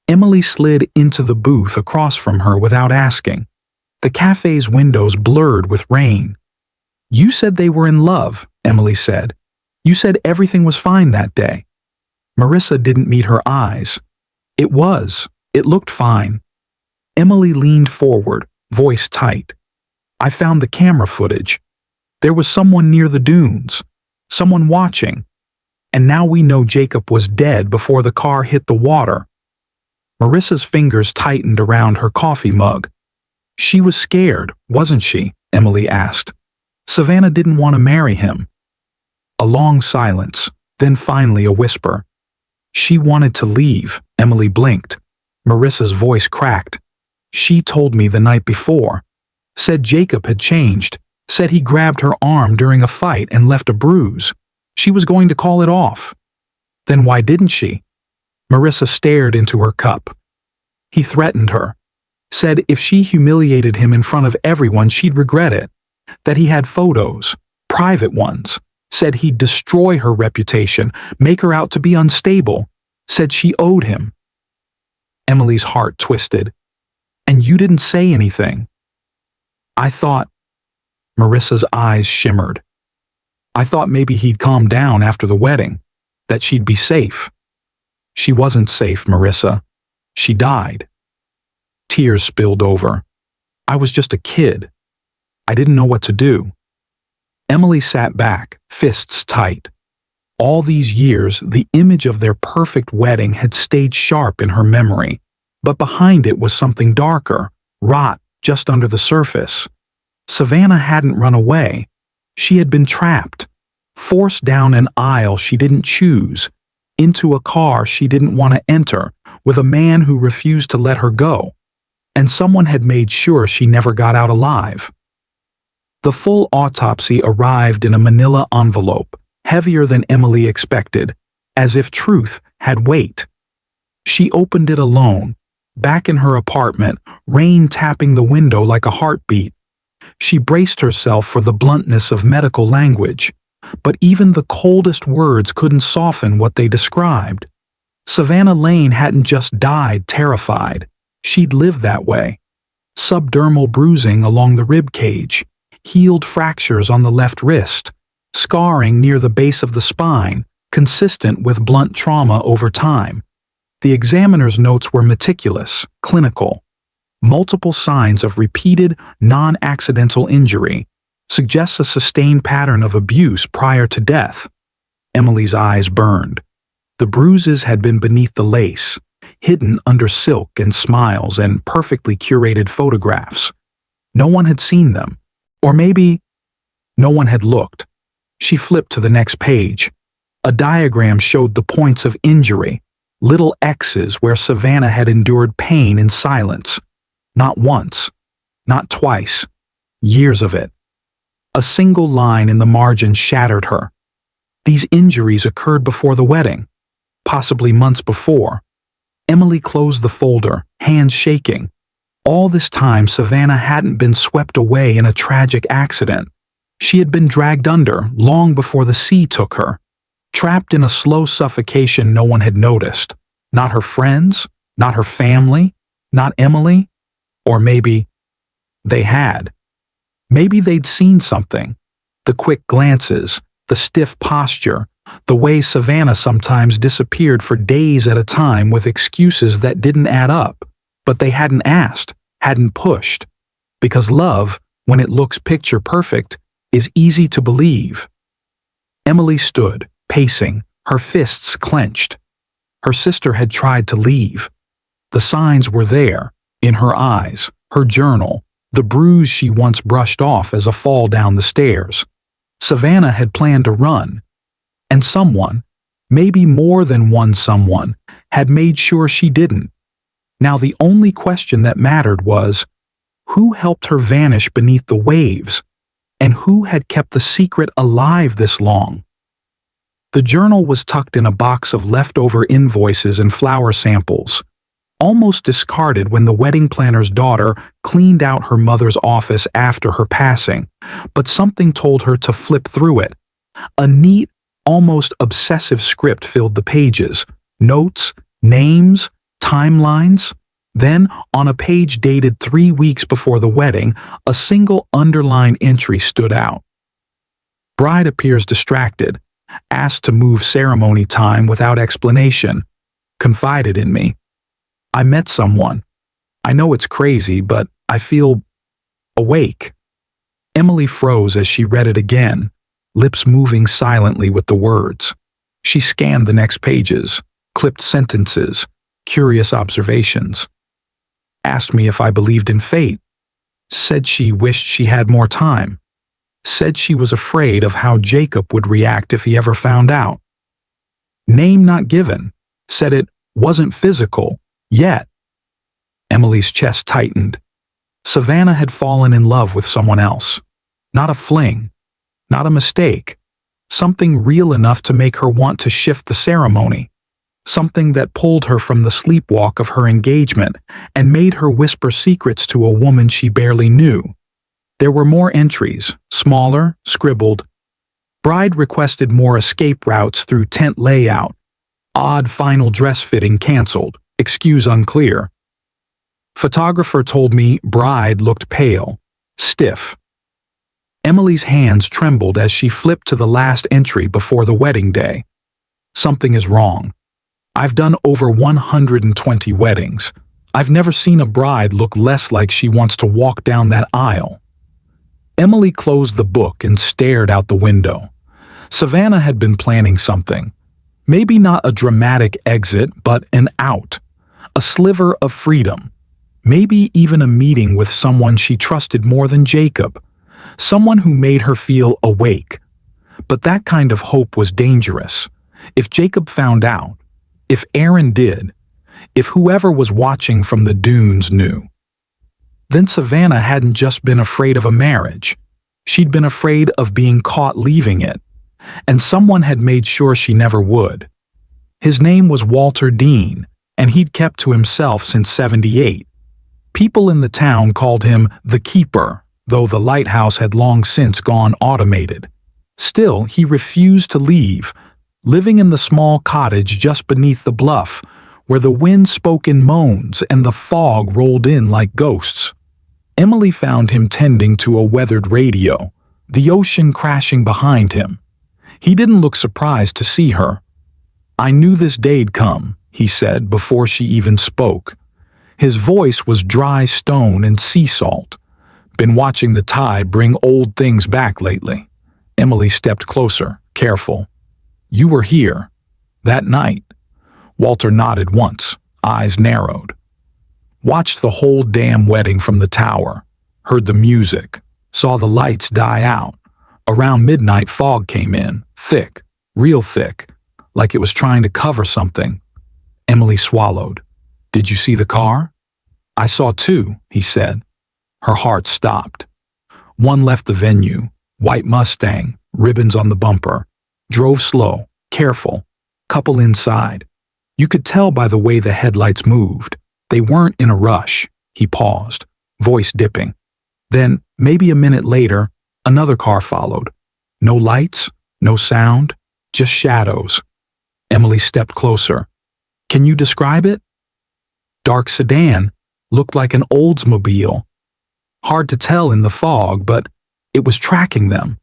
Emily slid into the booth across from her without asking. The cafe's windows blurred with rain. You said they were in love, Emily said. You said everything was fine that day. Marissa didn't meet her eyes. It was. It looked fine. Emily leaned forward, voice tight. I found the camera footage. There was someone near the dunes. Someone watching. And now we know Jacob was dead before the car hit the water. Marissa's fingers tightened around her coffee mug. She was scared, wasn't she? Emily asked. Savannah didn't want to marry him. A long silence, then finally a whisper. She wanted to leave. Emily blinked. Marissa's voice cracked. She told me the night before. Said Jacob had changed. Said he grabbed her arm during a fight and left a bruise. She was going to call it off. Then why didn't she? Marissa stared into her cup. He threatened her. Said if she humiliated him in front of everyone, she'd regret it. That he had photos, private ones. Said he'd destroy her reputation, make her out to be unstable. Said she owed him. Emily's heart twisted. And you didn't say anything. I thought... Marissa's eyes shimmered. I thought maybe he'd calm down after the wedding, that she'd be safe. She wasn't safe, Marissa. She died. Tears spilled over. I was just a kid. I didn't know what to do. Emily sat back, fists tight. All these years, the image of their perfect wedding had stayed sharp in her memory, but behind it was something darker, rot just under the surface. Savannah hadn't run away. She had been trapped, forced down an aisle she didn't choose, into a car she didn't want to enter, with a man who refused to let her go, and someone had made sure she never got out alive. The full autopsy arrived in a manila envelope, heavier than Emily expected, as if truth had weight. She opened it alone, back in her apartment, rain tapping the window like a heartbeat. She braced herself for the bluntness of medical language, but even the coldest words couldn't soften what they described. Savannah Lane hadn't just died terrified. She'd lived that way. Subdermal bruising along the rib cage, healed fractures on the left wrist, scarring near the base of the spine, consistent with blunt trauma over time. The examiner's notes were meticulous, clinical. Multiple signs of repeated, non-accidental injury suggests a sustained pattern of abuse prior to death. Emily's eyes burned. The bruises had been beneath the lace, hidden under silk and smiles and perfectly curated photographs. No one had seen them. Or maybe no one had looked. She flipped to the next page. A diagram showed the points of injury, little X's where Savannah had endured pain in silence. Not once, not twice, years of it. A single line in the margin shattered her. These injuries occurred before the wedding, possibly months before. Emily closed the folder, hands shaking. All this time, Savannah hadn't been swept away in a tragic accident. She had been dragged under long before the sea took her, trapped in a slow suffocation no one had noticed. Not her friends, not her family, not Emily. Or maybe they had. Maybe they'd seen something. The quick glances, the stiff posture, the way Savannah sometimes disappeared for days at a time with excuses that didn't add up. But they hadn't asked, hadn't pushed. Because love, when it looks picture perfect, is easy to believe. Emily stood, pacing, her fists clenched. Her sister had tried to leave. The signs were there, in her eyes, her journal, the bruise she once brushed off as a fall down the stairs. Savannah had planned to run. And someone, maybe more than one someone, had made sure she didn't. Now the only question that mattered was, who helped her vanish beneath the waves? And who had kept the secret alive this long? The journal was tucked in a box of leftover invoices and flower samples, almost discarded when the wedding planner's daughter cleaned out her mother's office after her passing, but something told her to flip through it. A neat, almost obsessive script filled the pages, notes, names, timelines. Then, on a page dated 3 weeks before the wedding, a single underlined entry stood out. Bride appears distracted, asked to move ceremony time without explanation, confided in me. I met someone. I know it's crazy, but I feel awake. Emily froze as she read it again, lips moving silently with the words. She scanned the next pages, clipped sentences, curious observations. Asked me if I believed in fate. Said she wished she had more time. Said she was afraid of how Jacob would react if he ever found out. Name not given. Said it wasn't physical, yet. Emily's chest tightened. Savannah had fallen in love with someone else. Not a fling. Not a mistake. Something real enough to make her want to shift the ceremony. Something that pulled her from the sleepwalk of her engagement and made her whisper secrets to a woman she barely knew. There were more entries, smaller, scribbled. Bride requested more escape routes through tent layout. Odd final dress fitting canceled, excuse unclear. Photographer told me bride looked pale, stiff. Emily's hands trembled as she flipped to the last entry before the wedding day. Something is wrong. I've done over 120 weddings. I've never seen a bride look less like she wants to walk down that aisle. Emily closed the book and stared out the window. Savannah had been planning something. Maybe not a dramatic exit, but an out. A sliver of freedom. Maybe even a meeting with someone she trusted more than Jacob. Someone who made her feel awake. But that kind of hope was dangerous. If Jacob found out, if Aaron did, if whoever was watching from the dunes knew, then Savannah hadn't just been afraid of a marriage. She'd been afraid of being caught leaving it, and someone had made sure she never would. His name was Walter Dean, and he'd kept to himself since '78. People in the town called him the Keeper, though the lighthouse had long since gone automated. Still, he refused to leave, living in the small cottage just beneath the bluff, where the wind spoke in moans and the fog rolled in like ghosts. Emily found him tending to a weathered radio, the ocean crashing behind him. He didn't look surprised to see her. "I knew this day'd come," he said before she even spoke. His voice was dry stone and sea salt. "Been watching the tide bring old things back lately." Emily stepped closer, careful. "You were here. That night." Walter nodded once, eyes narrowed. "Watched the whole damn wedding from the tower. Heard the music. Saw the lights die out. Around midnight fog came in, thick, real thick, like it was trying to cover something." Emily swallowed. "Did you see the car?" "I saw two," he said. Her heart stopped. One left the venue, white Mustang, ribbons on the bumper. Drove slow, careful, couple inside. You could tell by the way the headlights moved. They weren't in a rush. He paused, voice dipping. Then, maybe a minute later, another car followed. No lights, no sound, just shadows. Emily stepped closer. "Can you describe it?" "Dark sedan, looked like an Oldsmobile. Hard to tell in the fog, but it was tracking them.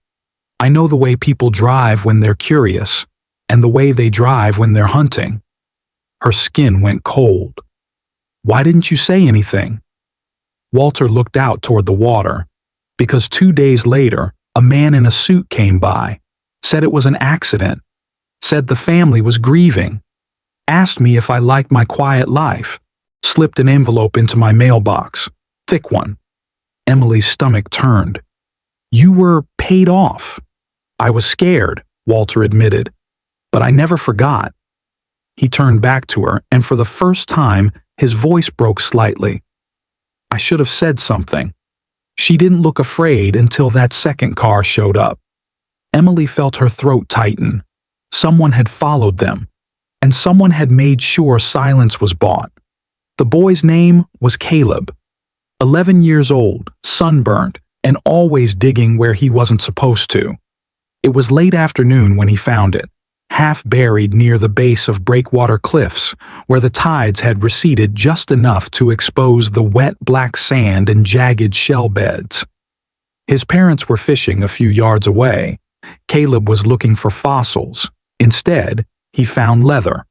I know the way people drive when they're curious, and the way they drive when they're hunting." Her skin went cold. "Why didn't you say anything?" Walter looked out toward the water, because 2 days later, a man in a suit came by, said it was an accident, said the family was grieving, asked me if I liked my quiet life, slipped an envelope into my mailbox, thick one. Emily's stomach turned. "You were paid off." "I was scared," Walter admitted, "but I never forgot." He turned back to her, and for the first time, his voice broke slightly. "I should have said something." She didn't look afraid until that second car showed up. Emily felt her throat tighten. Someone had followed them, and someone had made sure silence was bought. The boy's name was Caleb. 11 years old, sunburnt, and always digging where he wasn't supposed to. It was late afternoon when he found it, half buried near the base of breakwater cliffs, where the tides had receded just enough to expose the wet black sand and jagged shell beds. His parents were fishing a few yards away. Caleb was looking for fossils. Instead, he found leather.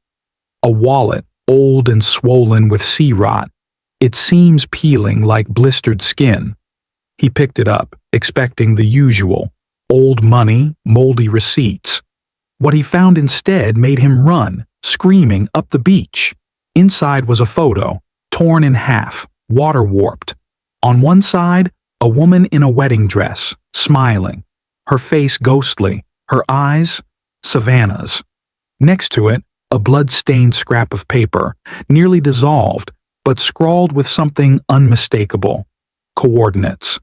A wallet, old and swollen with sea rot, its seams peeling like blistered skin. He picked it up, expecting the usual: old money, moldy receipts. What he found instead made him run, screaming, up the beach. Inside was a photo, torn in half, water-warped. On one side, a woman in a wedding dress, smiling, her face ghostly, her eyes Savannah's. Next to it, a blood-stained scrap of paper, nearly dissolved, but scrawled with something unmistakable, coordinates.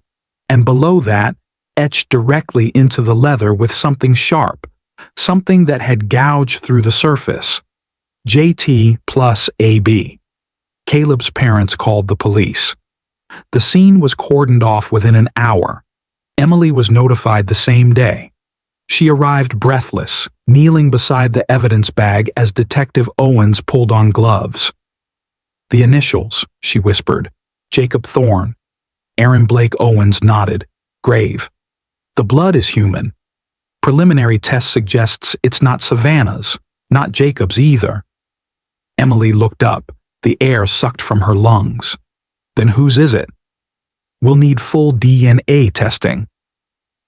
And below that, etched directly into the leather with something sharp, something that had gouged through the surface. JT plus AB. Caleb's parents called the police. The scene was cordoned off within an hour. Emily was notified the same day. She arrived breathless, kneeling beside the evidence bag as Detective Owens pulled on gloves. "The initials," she whispered. "Jacob Thorne." Aaron Blake Owens nodded, grave. "The blood is human. Preliminary test suggests it's not Savannah's, not Jacob's either." Emily looked up, the air sucked from her lungs. "Then whose is it?" "We'll need full DNA testing."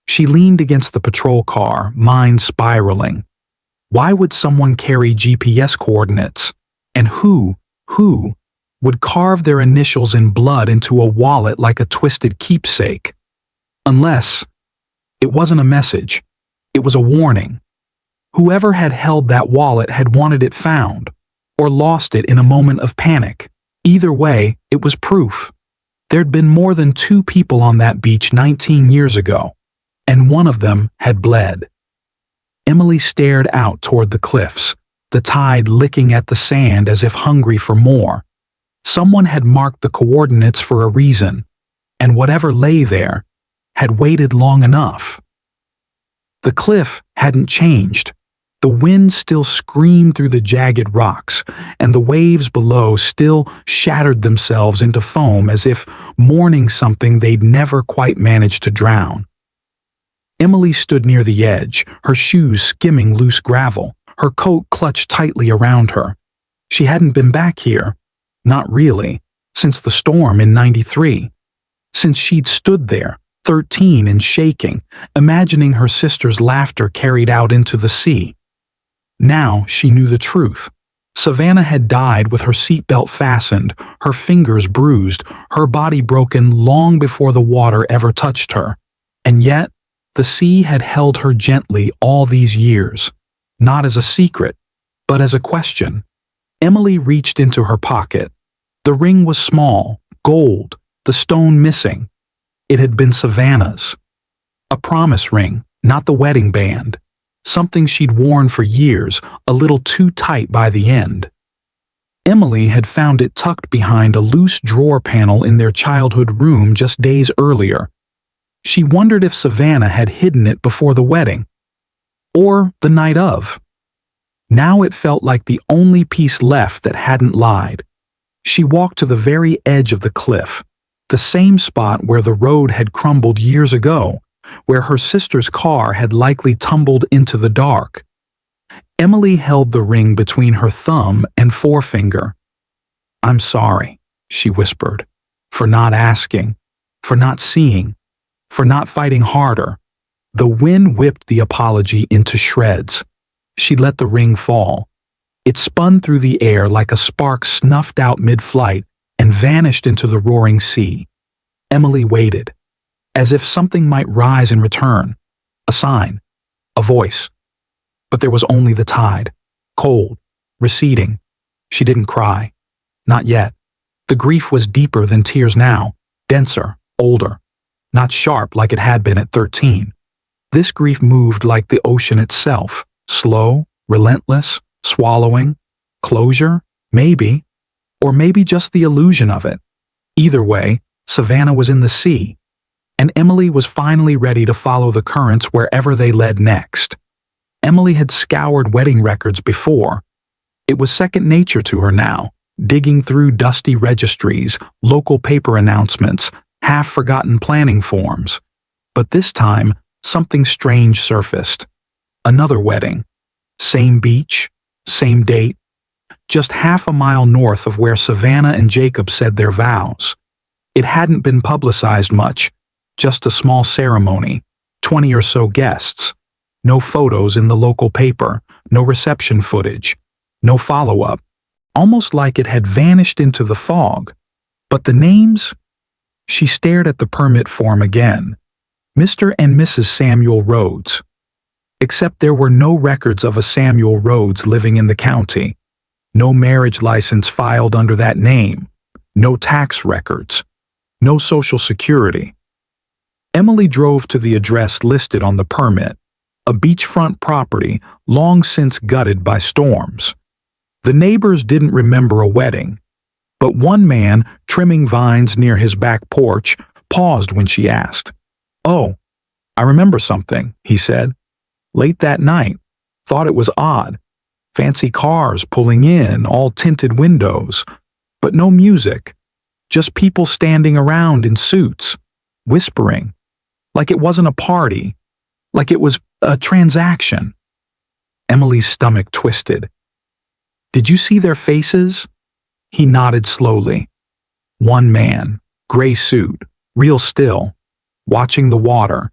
She leaned against the patrol car, mind spiraling. Why would someone carry GPS coordinates? And who would carve their initials in blood into a wallet like a twisted keepsake? Unless it wasn't a message, it was a warning. Whoever had held that wallet had wanted it found, or lost it in a moment of panic. Either way, it was proof. There'd been more than 2 people on that beach 19 years ago, and one of them had bled. Emily stared out toward the cliffs, the tide licking at the sand as if hungry for more. Someone had marked the coordinates for a reason, and whatever lay there had waited long enough. The cliff hadn't changed. The wind still screamed through the jagged rocks, and the waves below still shattered themselves into foam as if mourning something they'd never quite managed to drown. Emily stood near the edge, her shoes skimming loose gravel, her coat clutched tightly around her. She hadn't been back here, not really, since the storm in '93. Since she'd stood there, 13 and shaking, imagining her sister's laughter carried out into the sea. Now she knew the truth. Savannah had died with her seatbelt fastened, her fingers bruised, her body broken long before the water ever touched her. And yet, the sea had held her gently all these years, not as a secret, but as a question. Emily reached into her pocket. The ring was small, gold, the stone missing. It had been Savannah's. A promise ring, not the wedding band. Something she'd worn for years, a little too tight by the end. Emily had found it tucked behind a loose drawer panel in their childhood room just days earlier. She wondered if Savannah had hidden it before the wedding, or the night of. Now it felt like the only piece left that hadn't lied. She walked to the very edge of the cliff, the same spot where the road had crumbled years ago, where her sister's car had likely tumbled into the dark. Emily held the ring between her thumb and forefinger. "I'm sorry," she whispered, "for not asking, for not seeing, for not fighting harder." The wind whipped the apology into shreds. She let the ring fall. It spun through the air like a spark snuffed out mid-flight and vanished into the roaring sea. Emily waited, as if something might rise in return. A sign, a voice. But there was only the tide, cold, receding. She didn't cry. Not yet. The grief was deeper than tears now, denser, older, not sharp like it had been at 13. This grief moved like the ocean itself, slow, relentless, swallowing. Closure? Maybe. Or maybe just the illusion of it. Either way, Savannah was in the sea, and Emily was finally ready to follow the currents wherever they led next. Emily had scoured wedding records before. It was second nature to her now, digging through dusty registries, local paper announcements, half-forgotten planning forms. But this time, something strange surfaced. Another wedding. Same beach, same date, just half a mile north of where Savannah and Jacob said their vows. It hadn't been publicized much, just a small ceremony, 20 or so guests. No photos in the local paper, no reception footage, no follow-up. almost like it had vanished into the fog. But the names? She stared at the permit form again. Mr. and Mrs. Samuel Rhodes. Except there were no records of a Samuel Rhodes living in the county. No marriage license filed under that name. No tax records. No Social Security. Emily drove to the address listed on the permit, a beachfront property long since gutted by storms. The neighbors didn't remember a wedding, but one man trimming vines near his back porch paused when she asked. "Oh, I remember something," he said. "Late that night. Thought it was odd. Fancy cars pulling in, all tinted windows, but no music. Just people standing around in suits, whispering. Like it wasn't a party. Like it was a transaction." Emily's stomach twisted. "Did you see their faces?" He nodded slowly. One man, gray suit, real still, watching the water,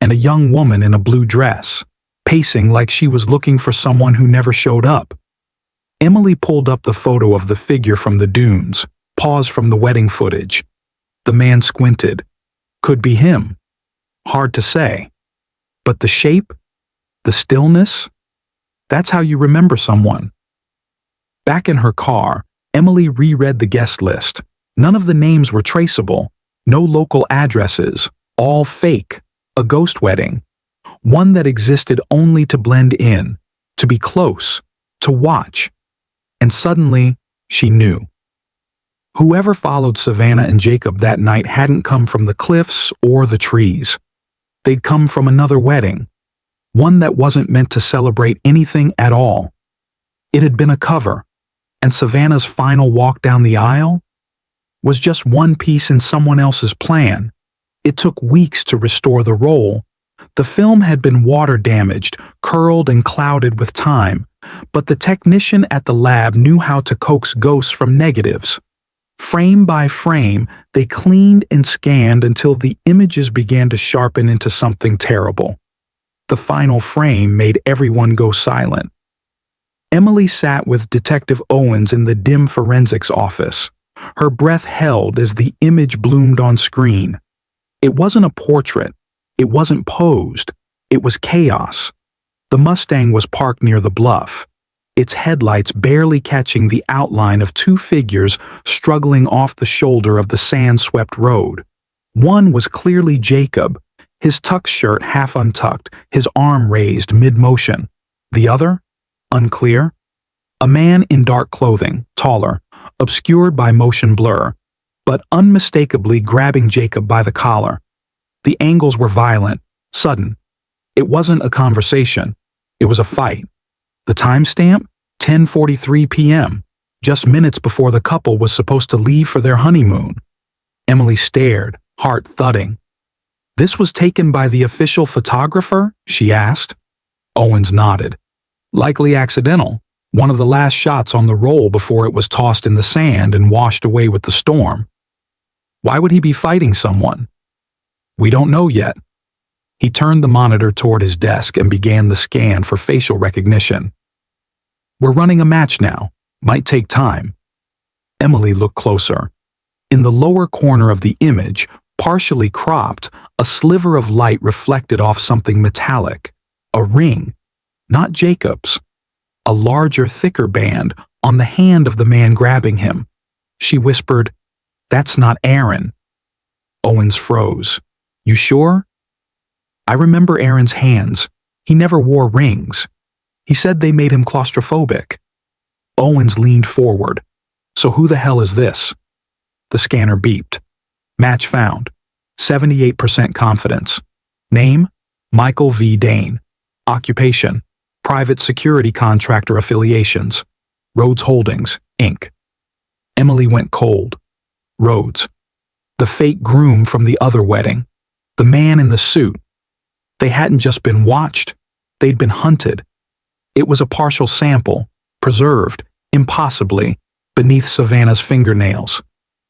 and a young woman in a blue dress, pacing like she was looking for someone who never showed up. Emily pulled up the photo of the figure from the dunes, paused from the wedding footage. The man squinted. Could be him. Hard to say. But the shape? The stillness? That's how you remember someone. Back in her car, Emily reread the guest list. None of the names were traceable. No local addresses. All fake. A ghost wedding. One that existed only to blend in, to be close, to watch. And suddenly, she knew. Whoever followed Savannah and Jacob that night hadn't come from the cliffs or the trees. They'd come from another wedding. One that wasn't meant to celebrate anything at all. It had been a cover, and Savannah's final walk down the aisle was just one piece in someone else's plan. It took weeks to restore the role. The film had been water damaged, curled and clouded with time, but the technician at the lab knew how to coax ghosts from negatives. Frame by frame, they cleaned and scanned until the images began to sharpen into something terrible. The final frame made everyone go silent. Emily sat with Detective Owens in the dim forensics office. Her breath held as the image bloomed on screen. It wasn't a portrait. It wasn't posed. It was chaos. The Mustang was parked near the bluff, its headlights barely catching the outline of two figures struggling off the shoulder of the sand-swept road. One was clearly Jacob, his tuck shirt half untucked, his arm raised mid-motion. The other? Unclear. A man in dark clothing, taller, obscured by motion blur, but unmistakably grabbing Jacob by the collar. The angles were violent, sudden. It wasn't a conversation. It was a fight. The timestamp? 10:43 p.m., just minutes before the couple was supposed to leave for their honeymoon. Emily stared, heart thudding. "This was taken by the official photographer?" she asked. Owens nodded. "Likely accidental. One of the last shots on the roll before it was tossed in the sand and washed away with the storm. Why would he be fighting someone?" "We don't know yet." He turned the monitor toward his desk and began the scan for facial recognition. "We're running a match now. Might take time." Emily looked closer. In the lower corner of the image, partially cropped, a sliver of light reflected off something metallic. A ring. Not Jacob's. A larger, thicker band on the hand of the man grabbing him. She whispered, "That's not Aaron." Owens froze. "You sure?" "I remember Aaron's hands. He never wore rings. He said they made him claustrophobic." Owens leaned forward. "So who the hell is this?" The scanner beeped. "Match found. 78% confidence. Name? Michael V. Dane. Occupation? Private security contractor affiliations. Rhodes Holdings, Inc." Emily went cold. Rhodes. The fake groom from the other wedding. The man in the suit. They hadn't just been watched. They'd been hunted. It was a partial sample, preserved, impossibly, beneath Savannah's fingernails.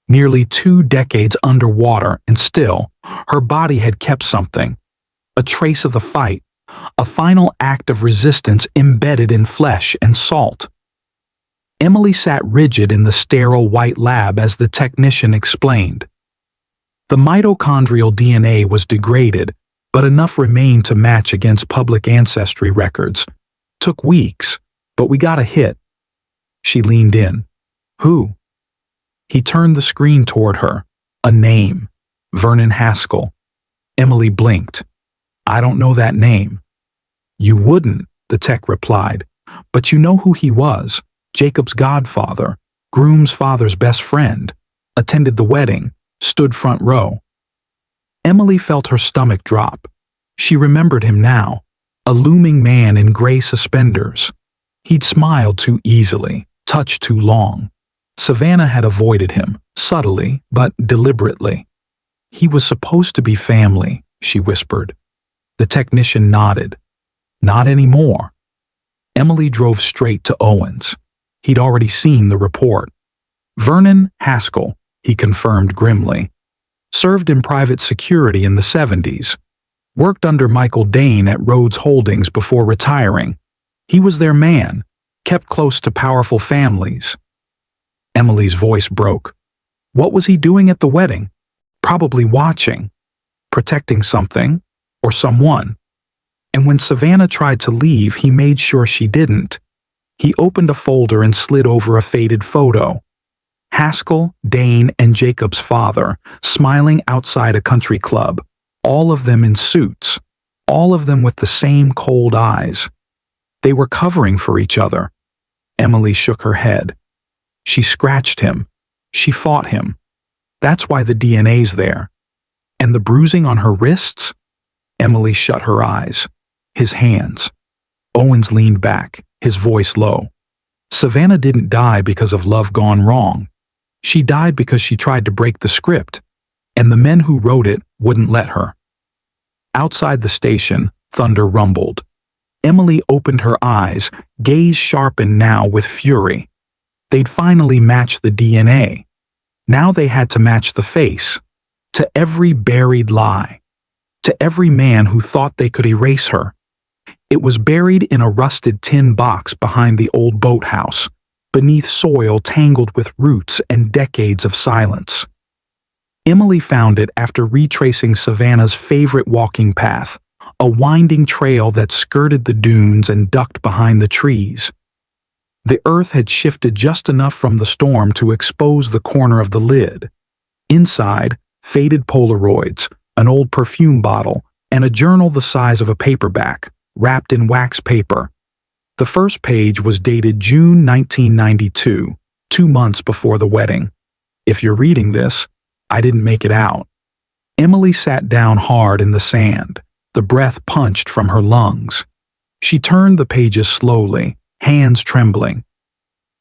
Nearly 2 decades underwater, and still, her body had kept something. A trace of the fight, a final act of resistance embedded in flesh and salt. Emily sat rigid in the sterile white lab as the technician explained. The mitochondrial DNA was degraded, but enough remained to match against public ancestry records. Took weeks, but we got a hit. She leaned in. Who? He turned the screen toward her. A name. Vernon Haskell. Emily blinked. I don't know that name. You wouldn't, the tech replied, but you know who he was. Jacob's godfather, groom's father's best friend, attended the wedding, stood front row. Emily felt her stomach drop. She remembered him now, a looming man in gray suspenders. He'd smiled too easily, touched too long. Savannah had avoided him, subtly but deliberately. He was supposed to be family, she whispered. The technician nodded. Not anymore. Emily drove straight to Owens. He'd already seen the report. Vernon Haskell, he confirmed grimly. Served in private security in the 70s. Worked under Michael Dane at Rhodes Holdings before retiring. He was their man, kept close to powerful families. Emily's voice broke. What was he doing at the wedding? Probably watching, protecting something or someone. And when Savannah tried to leave, he made sure she didn't. He opened a folder and slid over a faded photo. Haskell, Dane, and Jacob's father, smiling outside a country club, all of them in suits, all of them with the same cold eyes. They were covering for each other. Emily shook her head. She scratched him. She fought him. That's why the DNA's there. And the bruising on her wrists? Emily shut her eyes. His hands. Owens leaned back, his voice low. Savannah didn't die because of love gone wrong. She died because she tried to break the script, and the men who wrote it wouldn't let her. Outside the station, thunder rumbled. Emily opened her eyes, gaze sharpened now with fury. They'd finally matched the DNA. Now they had to match the face. To every buried lie. To every man who thought they could erase her. It was buried in a rusted tin box behind the old boathouse, beneath soil tangled with roots and decades of silence. Emily found it after retracing Savannah's favorite walking path, a winding trail that skirted the dunes and ducked behind the trees. The earth had shifted just enough from the storm to expose the corner of the lid. Inside, faded Polaroids, an old perfume bottle, and a journal the size of a paperback, wrapped in wax paper. The first page was dated June 1992, 2 months before the wedding. If you're reading this, I didn't make it out. Emily sat down hard in the sand, the breath punched from her lungs. She turned the pages slowly, hands trembling.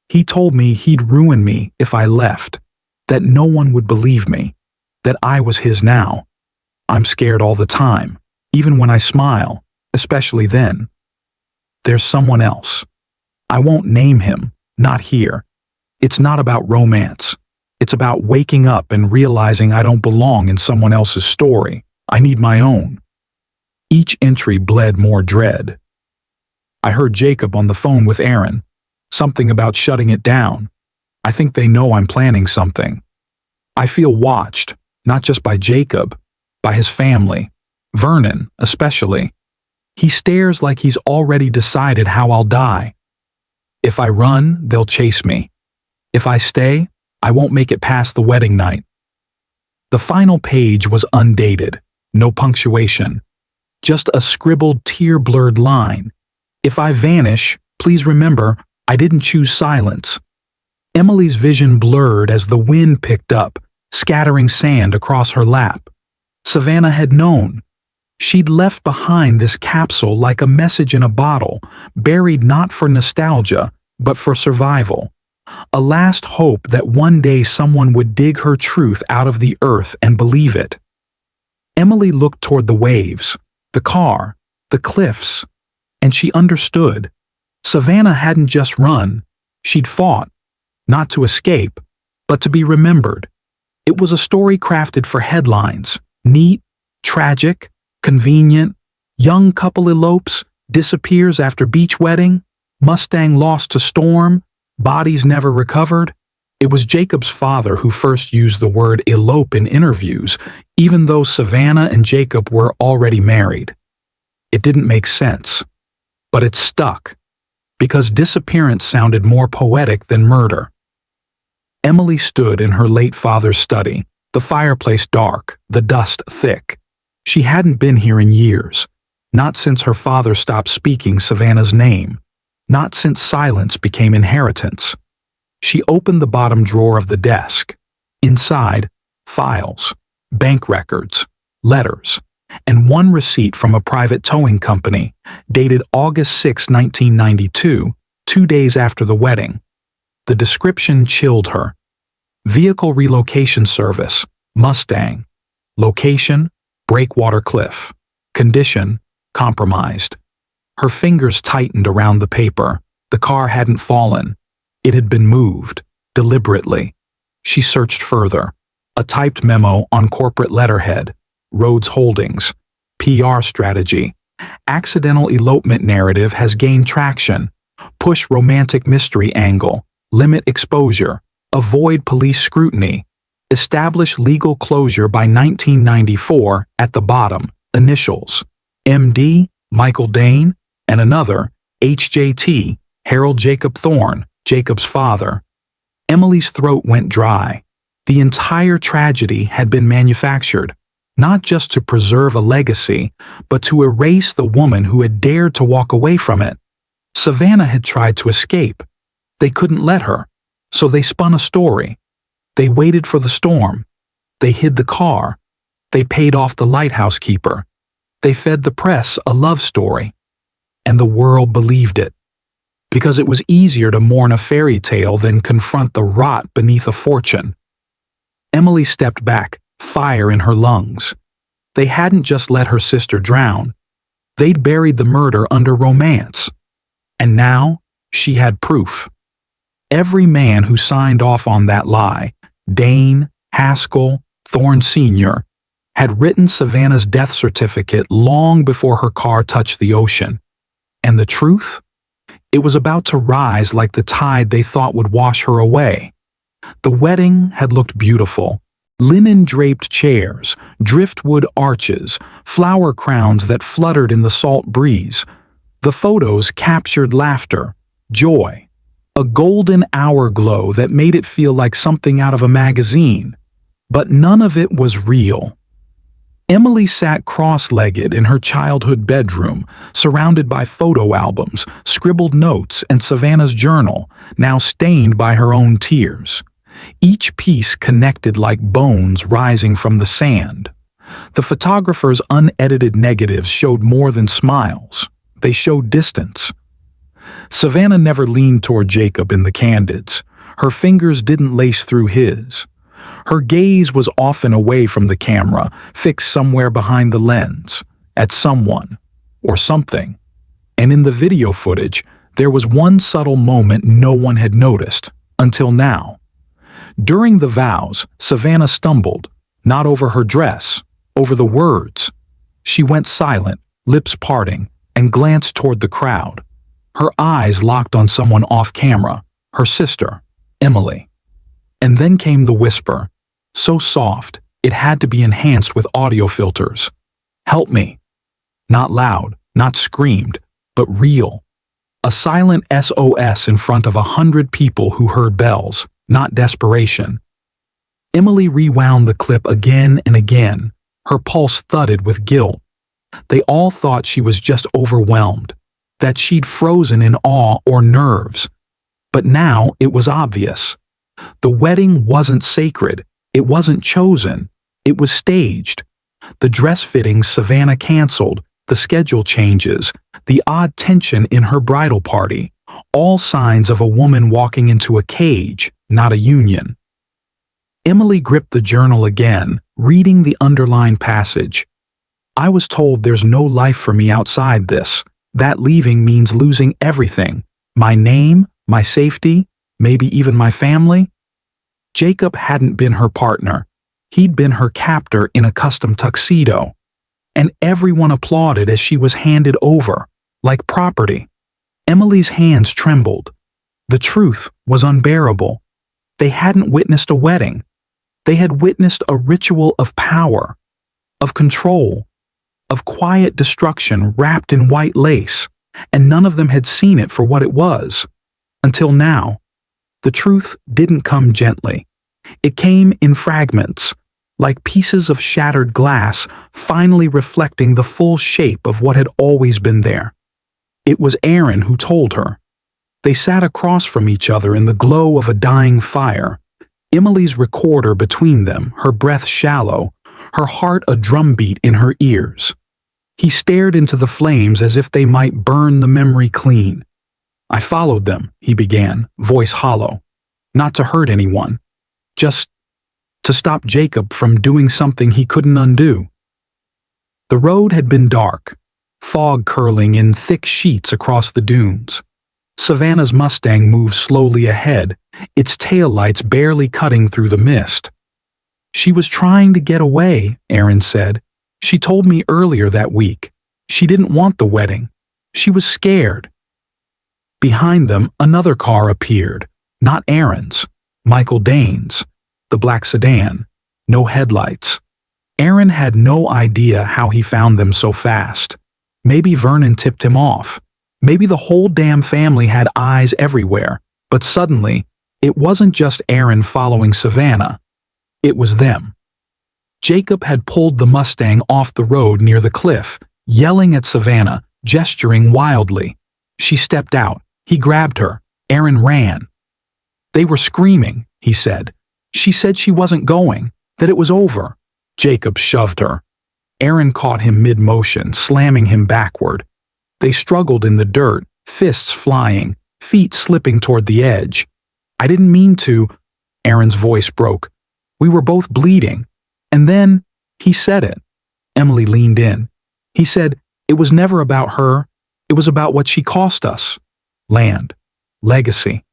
He told me he'd ruin me if I left, that no one would believe me, that I was his now. I'm scared all the time, even when I smile, especially then. There's someone else. I won't name him, not here. It's not about romance. It's about waking up and realizing I don't belong in someone else's story. I need my own. Each entry bled more dread. I heard Jacob on the phone with Aaron. Something about shutting it down. I think they know I'm planning something. I feel watched, not just by Jacob, by his family. Vernon, especially. He stares like he's already decided how I'll die. If I run, they'll chase me. If I stay, I won't make it past the wedding night. The final page was undated, no punctuation. Just a scribbled, tear-blurred line. If I vanish, please remember, I didn't choose silence. Emily's vision blurred as the wind picked up, scattering sand across her lap. Savannah had known. She'd left behind this capsule like a message in a bottle, buried not for nostalgia, but for survival. A last hope that one day someone would dig her truth out of the earth and believe it. Emily looked toward the waves, the car, the cliffs, and she understood. Savannah hadn't just run, she'd fought, not to escape, but to be remembered. It was a story crafted for headlines, neat, tragic, convenient. Young couple elopes, disappears after beach wedding, Mustang lost to storm, Bodies never recovered? It was Jacob's father who first used the word elope in interviews, even though Savannah and Jacob were already married. It didn't make sense, but it stuck, because disappearance sounded more poetic than murder. Emily stood in her late father's study, the fireplace dark, the dust thick. She hadn't been here in years, not since her father stopped speaking Savannah's name, not since silence became inheritance. She opened the bottom drawer of the desk. Inside, files, bank records, letters, and one receipt from a private towing company, dated August 6, 1992, 2 days after the wedding. The description chilled her. Vehicle relocation service, Mustang. Location, Breakwater Cliff. Condition, compromised. Her fingers tightened around the paper. The car hadn't fallen. It had been moved, deliberately. She searched further. A typed memo on corporate letterhead, Rhodes Holdings, PR strategy. Accidental elopement narrative has gained traction. Push romantic mystery angle. Limit exposure. Avoid police scrutiny. Establish legal closure by 1994 at the bottom. Initials. MD, Michael Dane, and another, HJT, Harold Jacob Thorne, Jacob's father. Emily's throat went dry. The entire tragedy had been manufactured, not just to preserve a legacy, but to erase the woman who had dared to walk away from it. Savannah had tried to escape. They couldn't let her, so they spun a story. They waited for the storm. They hid the car. They paid off the lighthouse keeper. They fed the press a love story. And the world believed it. Because it was easier to mourn a fairy tale than confront the rot beneath a fortune. Emily stepped back, fire in her lungs. They hadn't just let her sister drown. They'd buried the murder under romance. And now, she had proof. Every man who signed off on that lie, Dane, Haskell, Thorne Sr., had written Savannah's death certificate long before her car touched the ocean. And the truth? It was about to rise like the tide they thought would wash her away. The wedding had looked beautiful. Linen-draped chairs, driftwood arches, flower crowns that fluttered in the salt breeze. The photos captured laughter, joy, a golden hour glow that made it feel like something out of a magazine. But none of it was real. Emily sat cross-legged in her childhood bedroom, surrounded by photo albums, scribbled notes, and Savannah's journal, now stained by her own tears. Each piece connected like bones rising from the sand. The photographer's unedited negatives showed more than smiles. They showed distance. Savannah never leaned toward Jacob in the candids. Her fingers didn't lace through his. Her gaze was often away from the camera, fixed somewhere behind the lens, at someone, or something. And in the video footage, there was one subtle moment no one had noticed, until now. During the vows, Savannah stumbled, not over her dress, over the words. She went silent, lips parting, and glanced toward the crowd. Her eyes locked on someone off camera, her sister, Emily. And then came the whisper, so soft, it had to be enhanced with audio filters. Help me. Not loud, not screamed, but real. A silent SOS in front of 100 people who heard bells, not desperation. Emily rewound the clip again and again, her pulse thudded with guilt. They all thought she was just overwhelmed, that she'd frozen in awe or nerves. But now it was obvious. The wedding wasn't sacred, it wasn't chosen, it was staged. The dress fittings Savannah canceled, the schedule changes, the odd tension in her bridal party, all signs of a woman walking into a cage, not a union. Emily gripped the journal again, reading the underlined passage. I was told there's no life for me outside this. That leaving means losing everything. My name, my safety, maybe even my family. Jacob hadn't been her partner. He'd been her captor in a custom tuxedo. And everyone applauded as she was handed over, like property. Emily's hands trembled. The truth was unbearable. They hadn't witnessed a wedding. They had witnessed a ritual of power, of control, of quiet destruction wrapped in white lace, and none of them had seen it for what it was. Until now. The truth didn't come gently. It came in fragments, like pieces of shattered glass finally reflecting the full shape of what had always been there. It was Aaron who told her. They sat across from each other in the glow of a dying fire, Emily's recorder between them, her breath shallow, her heart a drumbeat in her ears. He stared into the flames as if they might burn the memory clean. I followed them, he began, voice hollow. Not to hurt anyone. Just to stop Jacob from doing something he couldn't undo. The road had been dark, fog curling in thick sheets across the dunes. Savannah's Mustang moved slowly ahead, its taillights barely cutting through the mist. She was trying to get away, Aaron said. She told me earlier that week. She didn't want the wedding. She was scared. Behind them, another car appeared. Not Aaron's. Michael Dane's. The black sedan. No headlights. Aaron had no idea how he found them so fast. Maybe Vernon tipped him off. Maybe the whole damn family had eyes everywhere. But suddenly, it wasn't just Aaron following Savannah. It was them. Jacob had pulled the Mustang off the road near the cliff, yelling at Savannah, gesturing wildly. She stepped out. He grabbed her. Aaron ran. They were screaming, he said. She said she wasn't going, that it was over. Jacob shoved her. Aaron caught him mid-motion, slamming him backward. They struggled in the dirt, fists flying, feet slipping toward the edge. I didn't mean to. Aaron's voice broke. We were both bleeding. And then, he said it. Emily leaned in. He said, it was never about her. It was about what she cost us. Land. Legacy.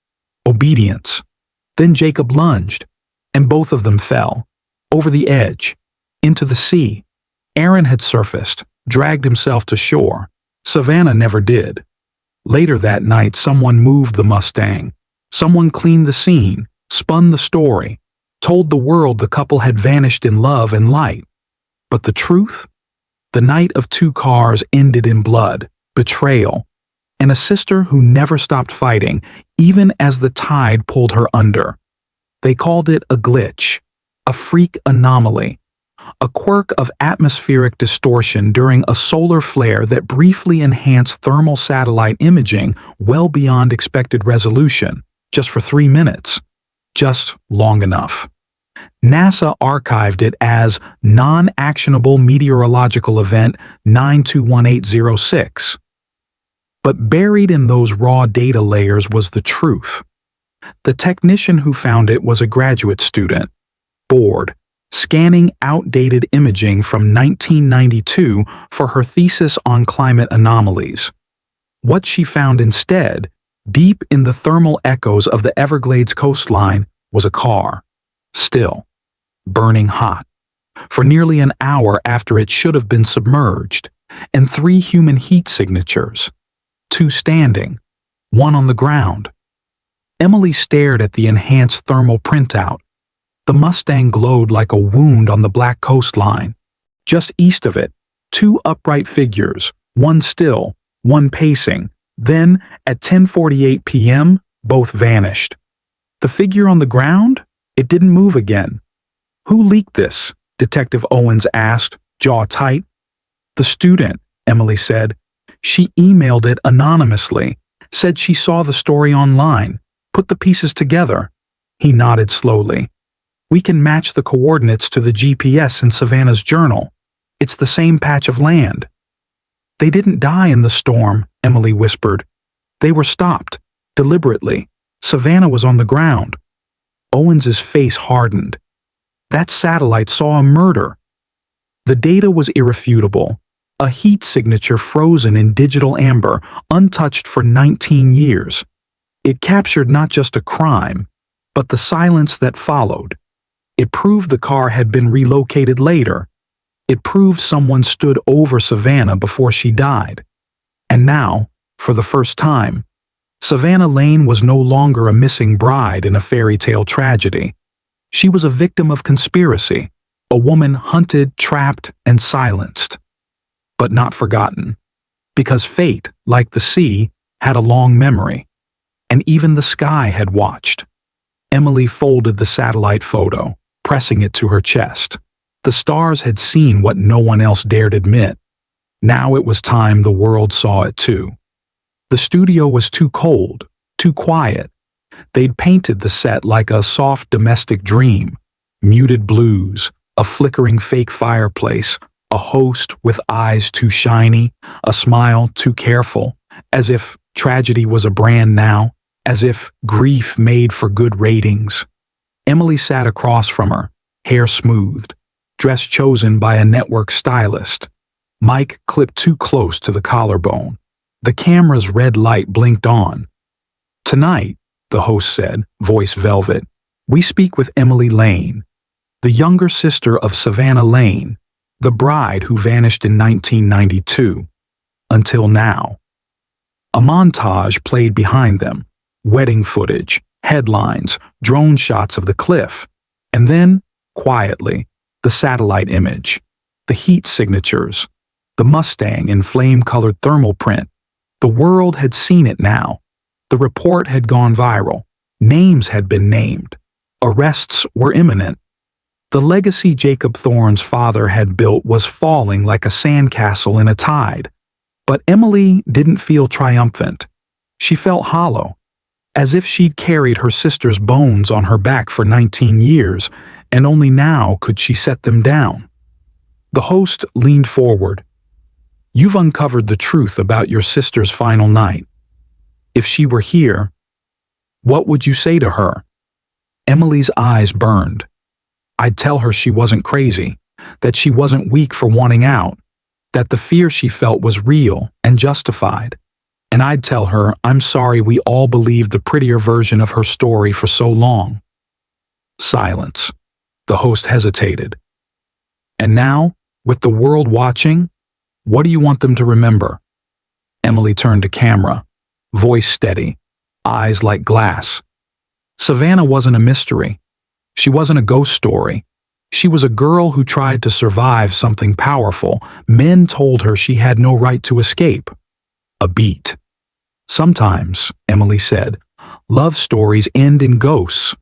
Obedience. Then Jacob lunged, and both of them fell. Over the edge. Into the sea. Aaron had surfaced, dragged himself to shore. Savannah never did. Later that night, someone moved the Mustang. Someone cleaned the scene, spun the story, told the world the couple had vanished in love and light. But the truth? The night of two cars ended in blood, betrayal, and a sister who never stopped fighting, even as the tide pulled her under. They called it a glitch, a freak anomaly, a quirk of atmospheric distortion during a solar flare that briefly enhanced thermal satellite imaging well beyond expected resolution, just for 3 minutes. Just long enough. NASA archived it as Non-Actionable Meteorological Event 921806. But buried in those raw data layers was the truth. The technician who found it was a graduate student, bored, scanning outdated imaging from 1992 for her thesis on climate anomalies. What she found instead, deep in the thermal echoes of the Everglades coastline, was a car. Still, burning hot, for nearly an hour after it should have been submerged, and 3 human heat signatures, 2 standing, 1 on the ground. Emily stared at the enhanced thermal printout. The Mustang glowed like a wound on the black coastline. Just east of it, 2 upright figures, 1 still, 1 pacing. Then, at 10:48 p.m., both vanished. The figure on the ground? It didn't move again. Who leaked this? Detective Owens asked, jaw tight. The student, Emily said. She emailed it anonymously, said she saw the story online, put the pieces together. He nodded slowly. We can match the coordinates to the GPS in Savannah's journal. It's the same patch of land. They didn't die in the storm, Emily whispered. They were stopped, deliberately. Savannah was on the ground. Owens's face hardened. That satellite saw a murder. The data was irrefutable. A heat signature frozen in digital amber, untouched for 19 years. It captured not just a crime, but the silence that followed. It proved the car had been relocated later. It proved someone stood over Savannah before she died. And now, for the first time, Savannah Lane was no longer a missing bride in a fairy tale tragedy. She was a victim of conspiracy, a woman hunted, trapped, and silenced. But not forgotten. Because fate, like the sea, had a long memory. And even the sky had watched. Emily folded the satellite photo, pressing it to her chest. The stars had seen what no one else dared admit. Now it was time the world saw it too. The studio was too cold, too quiet. They'd painted the set like a soft domestic dream. Muted blues, a flickering fake fireplace, a host with eyes too shiny, a smile too careful, as if tragedy was a brand now, as if grief made for good ratings. Emily sat across from her, hair smoothed, dress chosen by a network stylist. Mic clipped too close to the collarbone. The camera's red light blinked on. "Tonight," the host said, voice velvet, "we speak with Emily Lane, the younger sister of Savannah Lane, the bride who vanished in 1992. Until now." A montage played behind them. Wedding footage, headlines, drone shots of the cliff. And then, quietly, the satellite image, the heat signatures, the Mustang in flame-colored thermal print. The world had seen it now. The report had gone viral. Names had been named. Arrests were imminent. The legacy Jacob Thorne's father had built was falling like a sandcastle in a tide. But Emily didn't feel triumphant. She felt hollow, as if she'd carried her sister's bones on her back for 19 years, and only now could she set them down. The host leaned forward. "You've uncovered the truth about your sister's final night. If she were here, what would you say to her?" Emily's eyes burned. "I'd tell her she wasn't crazy, that she wasn't weak for wanting out, that the fear she felt was real and justified. And I'd tell her I'm sorry we all believed the prettier version of her story for so long." Silence. The host hesitated. "And now, with the world watching, what do you want them to remember?" Emily turned to camera, voice steady, eyes like glass. Savannah wasn't a mystery. She wasn't a ghost story. She was a girl who tried to survive something powerful men told her she had no right to escape. A beat. "Sometimes," Emily said, "love stories end in ghosts.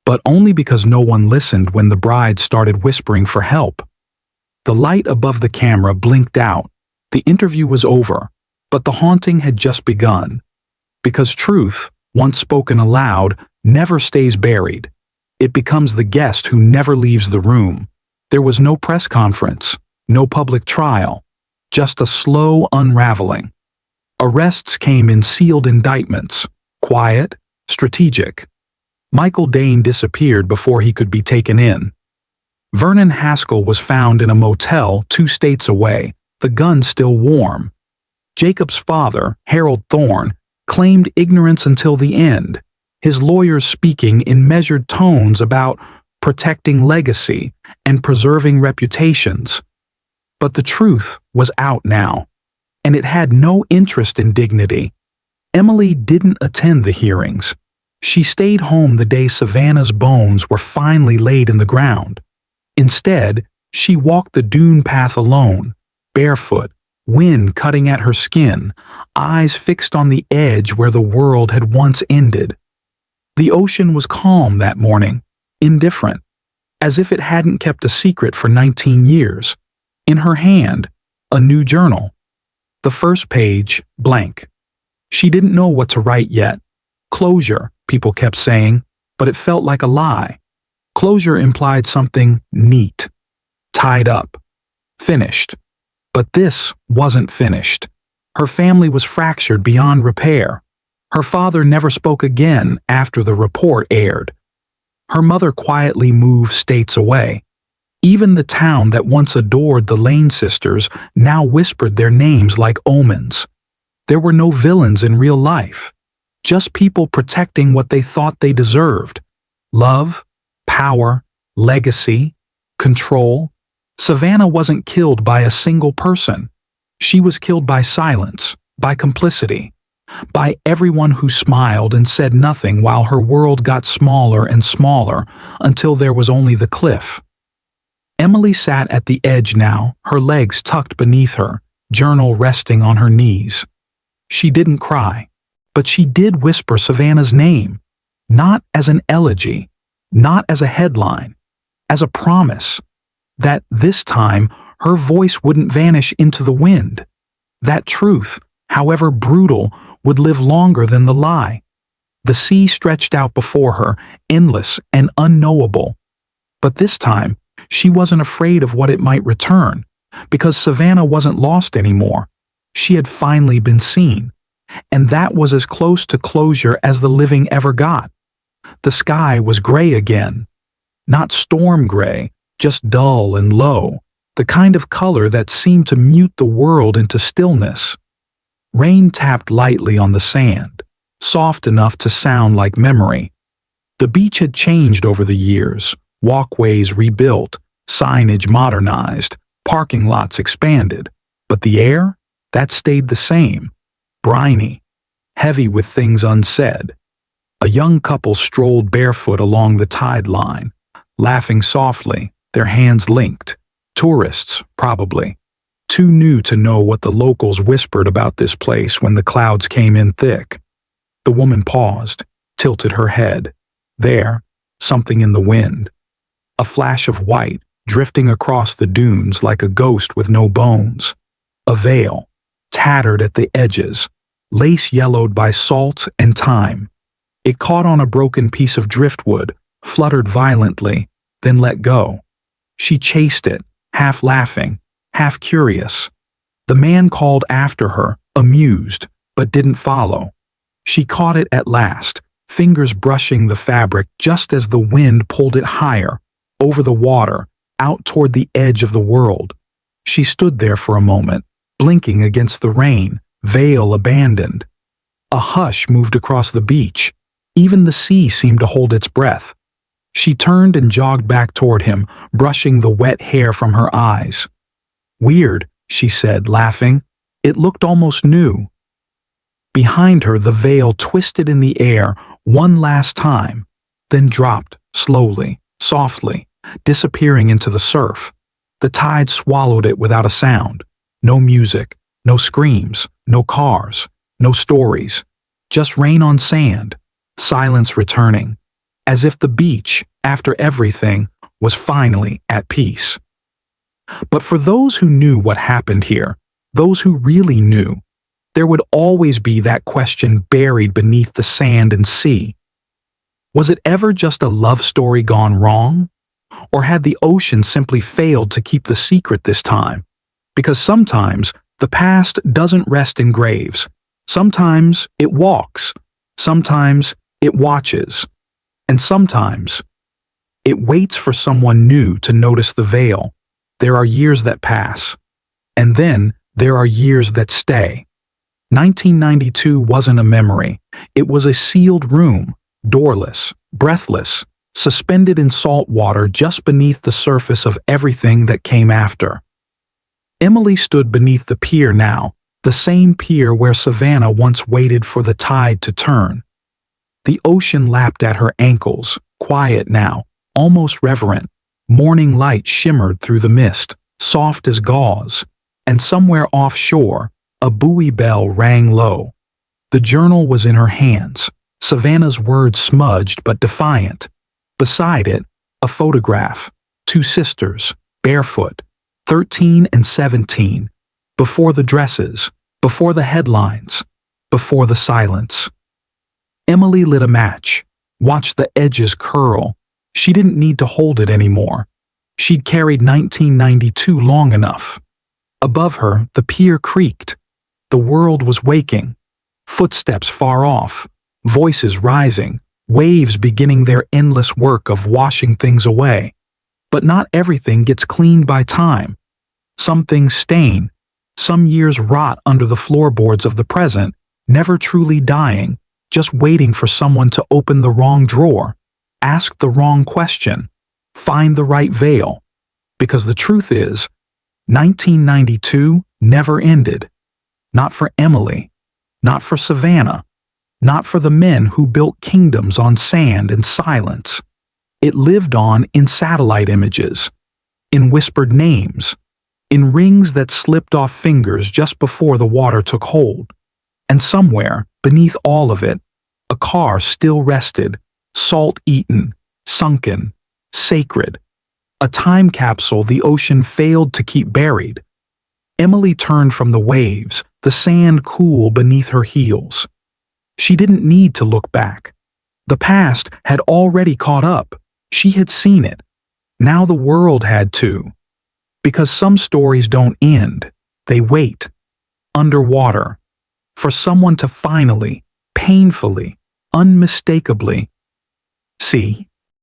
But only because no one listened when the bride started whispering for help." The light above the camera blinked out. The interview was over, but the haunting had just begun. Because truth, once spoken aloud, never stays buried. It becomes the guest who never leaves the room. There was no press conference, no public trial, just a slow unraveling. Arrests came in sealed indictments, quiet, strategic. Michael Dane disappeared before he could be taken in. Vernon Haskell was found in a motel 2 states away, the gun still warm. Jacob's father, Harold Thorne, claimed ignorance until the end, his lawyers speaking in measured tones about protecting legacy and preserving reputations. But the truth was out now, and it had no interest in dignity. Emily didn't attend the hearings. She stayed home the day Savannah's bones were finally laid in the ground. Instead, she walked the dune path alone, barefoot, wind cutting at her skin, eyes fixed on the edge where the world had once ended. The ocean was calm that morning, indifferent, as if it hadn't kept a secret for 19 years. In her hand, a new journal. The first page, blank. She didn't know what to write yet. Closure, people kept saying, but it felt like a lie. Closure implied something neat, tied up, finished. But this wasn't finished. Her family was fractured beyond repair. Her father never spoke again after the report aired. Her mother quietly moved states away. Even the town that once adored the Lane sisters now whispered their names like omens. There were no villains in real life, just people protecting what they thought they deserved. Love, power, legacy, control. Savannah wasn't killed by a single person. She was killed by silence, by complicity, by everyone who smiled and said nothing while her world got smaller and smaller until there was only the cliff. Emily sat at the edge now, her legs tucked beneath her, journal resting on her knees. She didn't cry, but she did whisper Savannah's name, not as an elegy, not as a headline, as a promise that this time her voice wouldn't vanish into the wind. That truth, however brutal, would live longer than the lie. The sea stretched out before her, endless and unknowable. But this time, she wasn't afraid of what it might return, because Savannah wasn't lost anymore. She had finally been seen, and that was as close to closure as the living ever got. The sky was gray again. Not storm gray, just dull and low, the kind of color that seemed to mute the world into stillness. Rain tapped lightly on the sand, soft enough to sound like memory. The beach had changed over the years, walkways rebuilt, signage modernized, parking lots expanded, but the air, that stayed the same, briny, heavy with things unsaid. A young couple strolled barefoot along the tide line, laughing softly, their hands linked. Tourists, probably. Too new to know what the locals whispered about this place when the clouds came in thick. The woman paused, tilted her head. There, something in the wind. A flash of white, drifting across the dunes like a ghost with no bones. A veil, tattered at the edges, lace yellowed by salt and time. It caught on a broken piece of driftwood, fluttered violently, then let go. She chased it, half laughing, half curious. The man called after her, amused, but didn't follow. She caught it at last, fingers brushing the fabric just as the wind pulled it higher, over the water, out toward the edge of the world. She stood there for a moment, blinking against the rain, veil abandoned. A hush moved across the beach. Even the sea seemed to hold its breath. She turned and jogged back toward him, brushing the wet hair from her eyes. "Weird," she said, laughing. It looked almost new. Behind her, the veil twisted in the air one last time, then dropped, slowly, softly, disappearing into the surf. The tide swallowed it without a sound. No music, no screams, no cars, no stories. Just rain on sand, silence returning, as if the beach, after everything, was finally at peace. But for those who knew what happened here, those who really knew, there would always be that question buried beneath the sand and sea. Was it ever just a love story gone wrong? Or had the ocean simply failed to keep the secret this time? Because sometimes the past doesn't rest in graves. Sometimes it walks. Sometimes it watches. And sometimes it waits for someone new to notice the veil. There are years that pass, and then there are years that stay. 1992 wasn't a memory. It was a sealed room, doorless, breathless, suspended in salt water just beneath the surface of everything that came after. Emily stood beneath the pier now, the same pier where Savannah once waited for the tide to turn. The ocean lapped at her ankles, quiet now, almost reverent. Morning light shimmered through the mist, soft as gauze, and somewhere offshore, a buoy bell rang low. The journal was in her hands, Savannah's words smudged but defiant. Beside it, a photograph, two sisters, barefoot, 13 and 17, before the dresses, before the headlines, before the silence. Emily lit a match, watched the edges curl. She didn't need to hold it anymore. She'd carried 1992 long enough. Above her, the pier creaked. The world was waking. Footsteps far off, voices rising, waves beginning their endless work of washing things away. But not everything gets cleaned by time. Some things stain. Some years rot under the floorboards of the present, never truly dying, just waiting for someone to open the wrong drawer, ask the wrong question, find the right veil. Because the truth is, 1992 never ended. Not for Emily. not for Savannah, not for the men who built kingdoms on sand and silence. It lived on in satellite images, in whispered names, in rings that slipped off fingers just before the water took hold. And somewhere, beneath all of it, a car still rested, salt-eaten, sunken, sacred, a time capsule the ocean failed to keep buried. Emily turned from the waves, the sand cool beneath her heels. She didn't need to look back. The past had already caught up. She had seen it. Now the world had too. Because some stories don't end. They wait, underwater, for someone to finally, painfully, unmistakably see.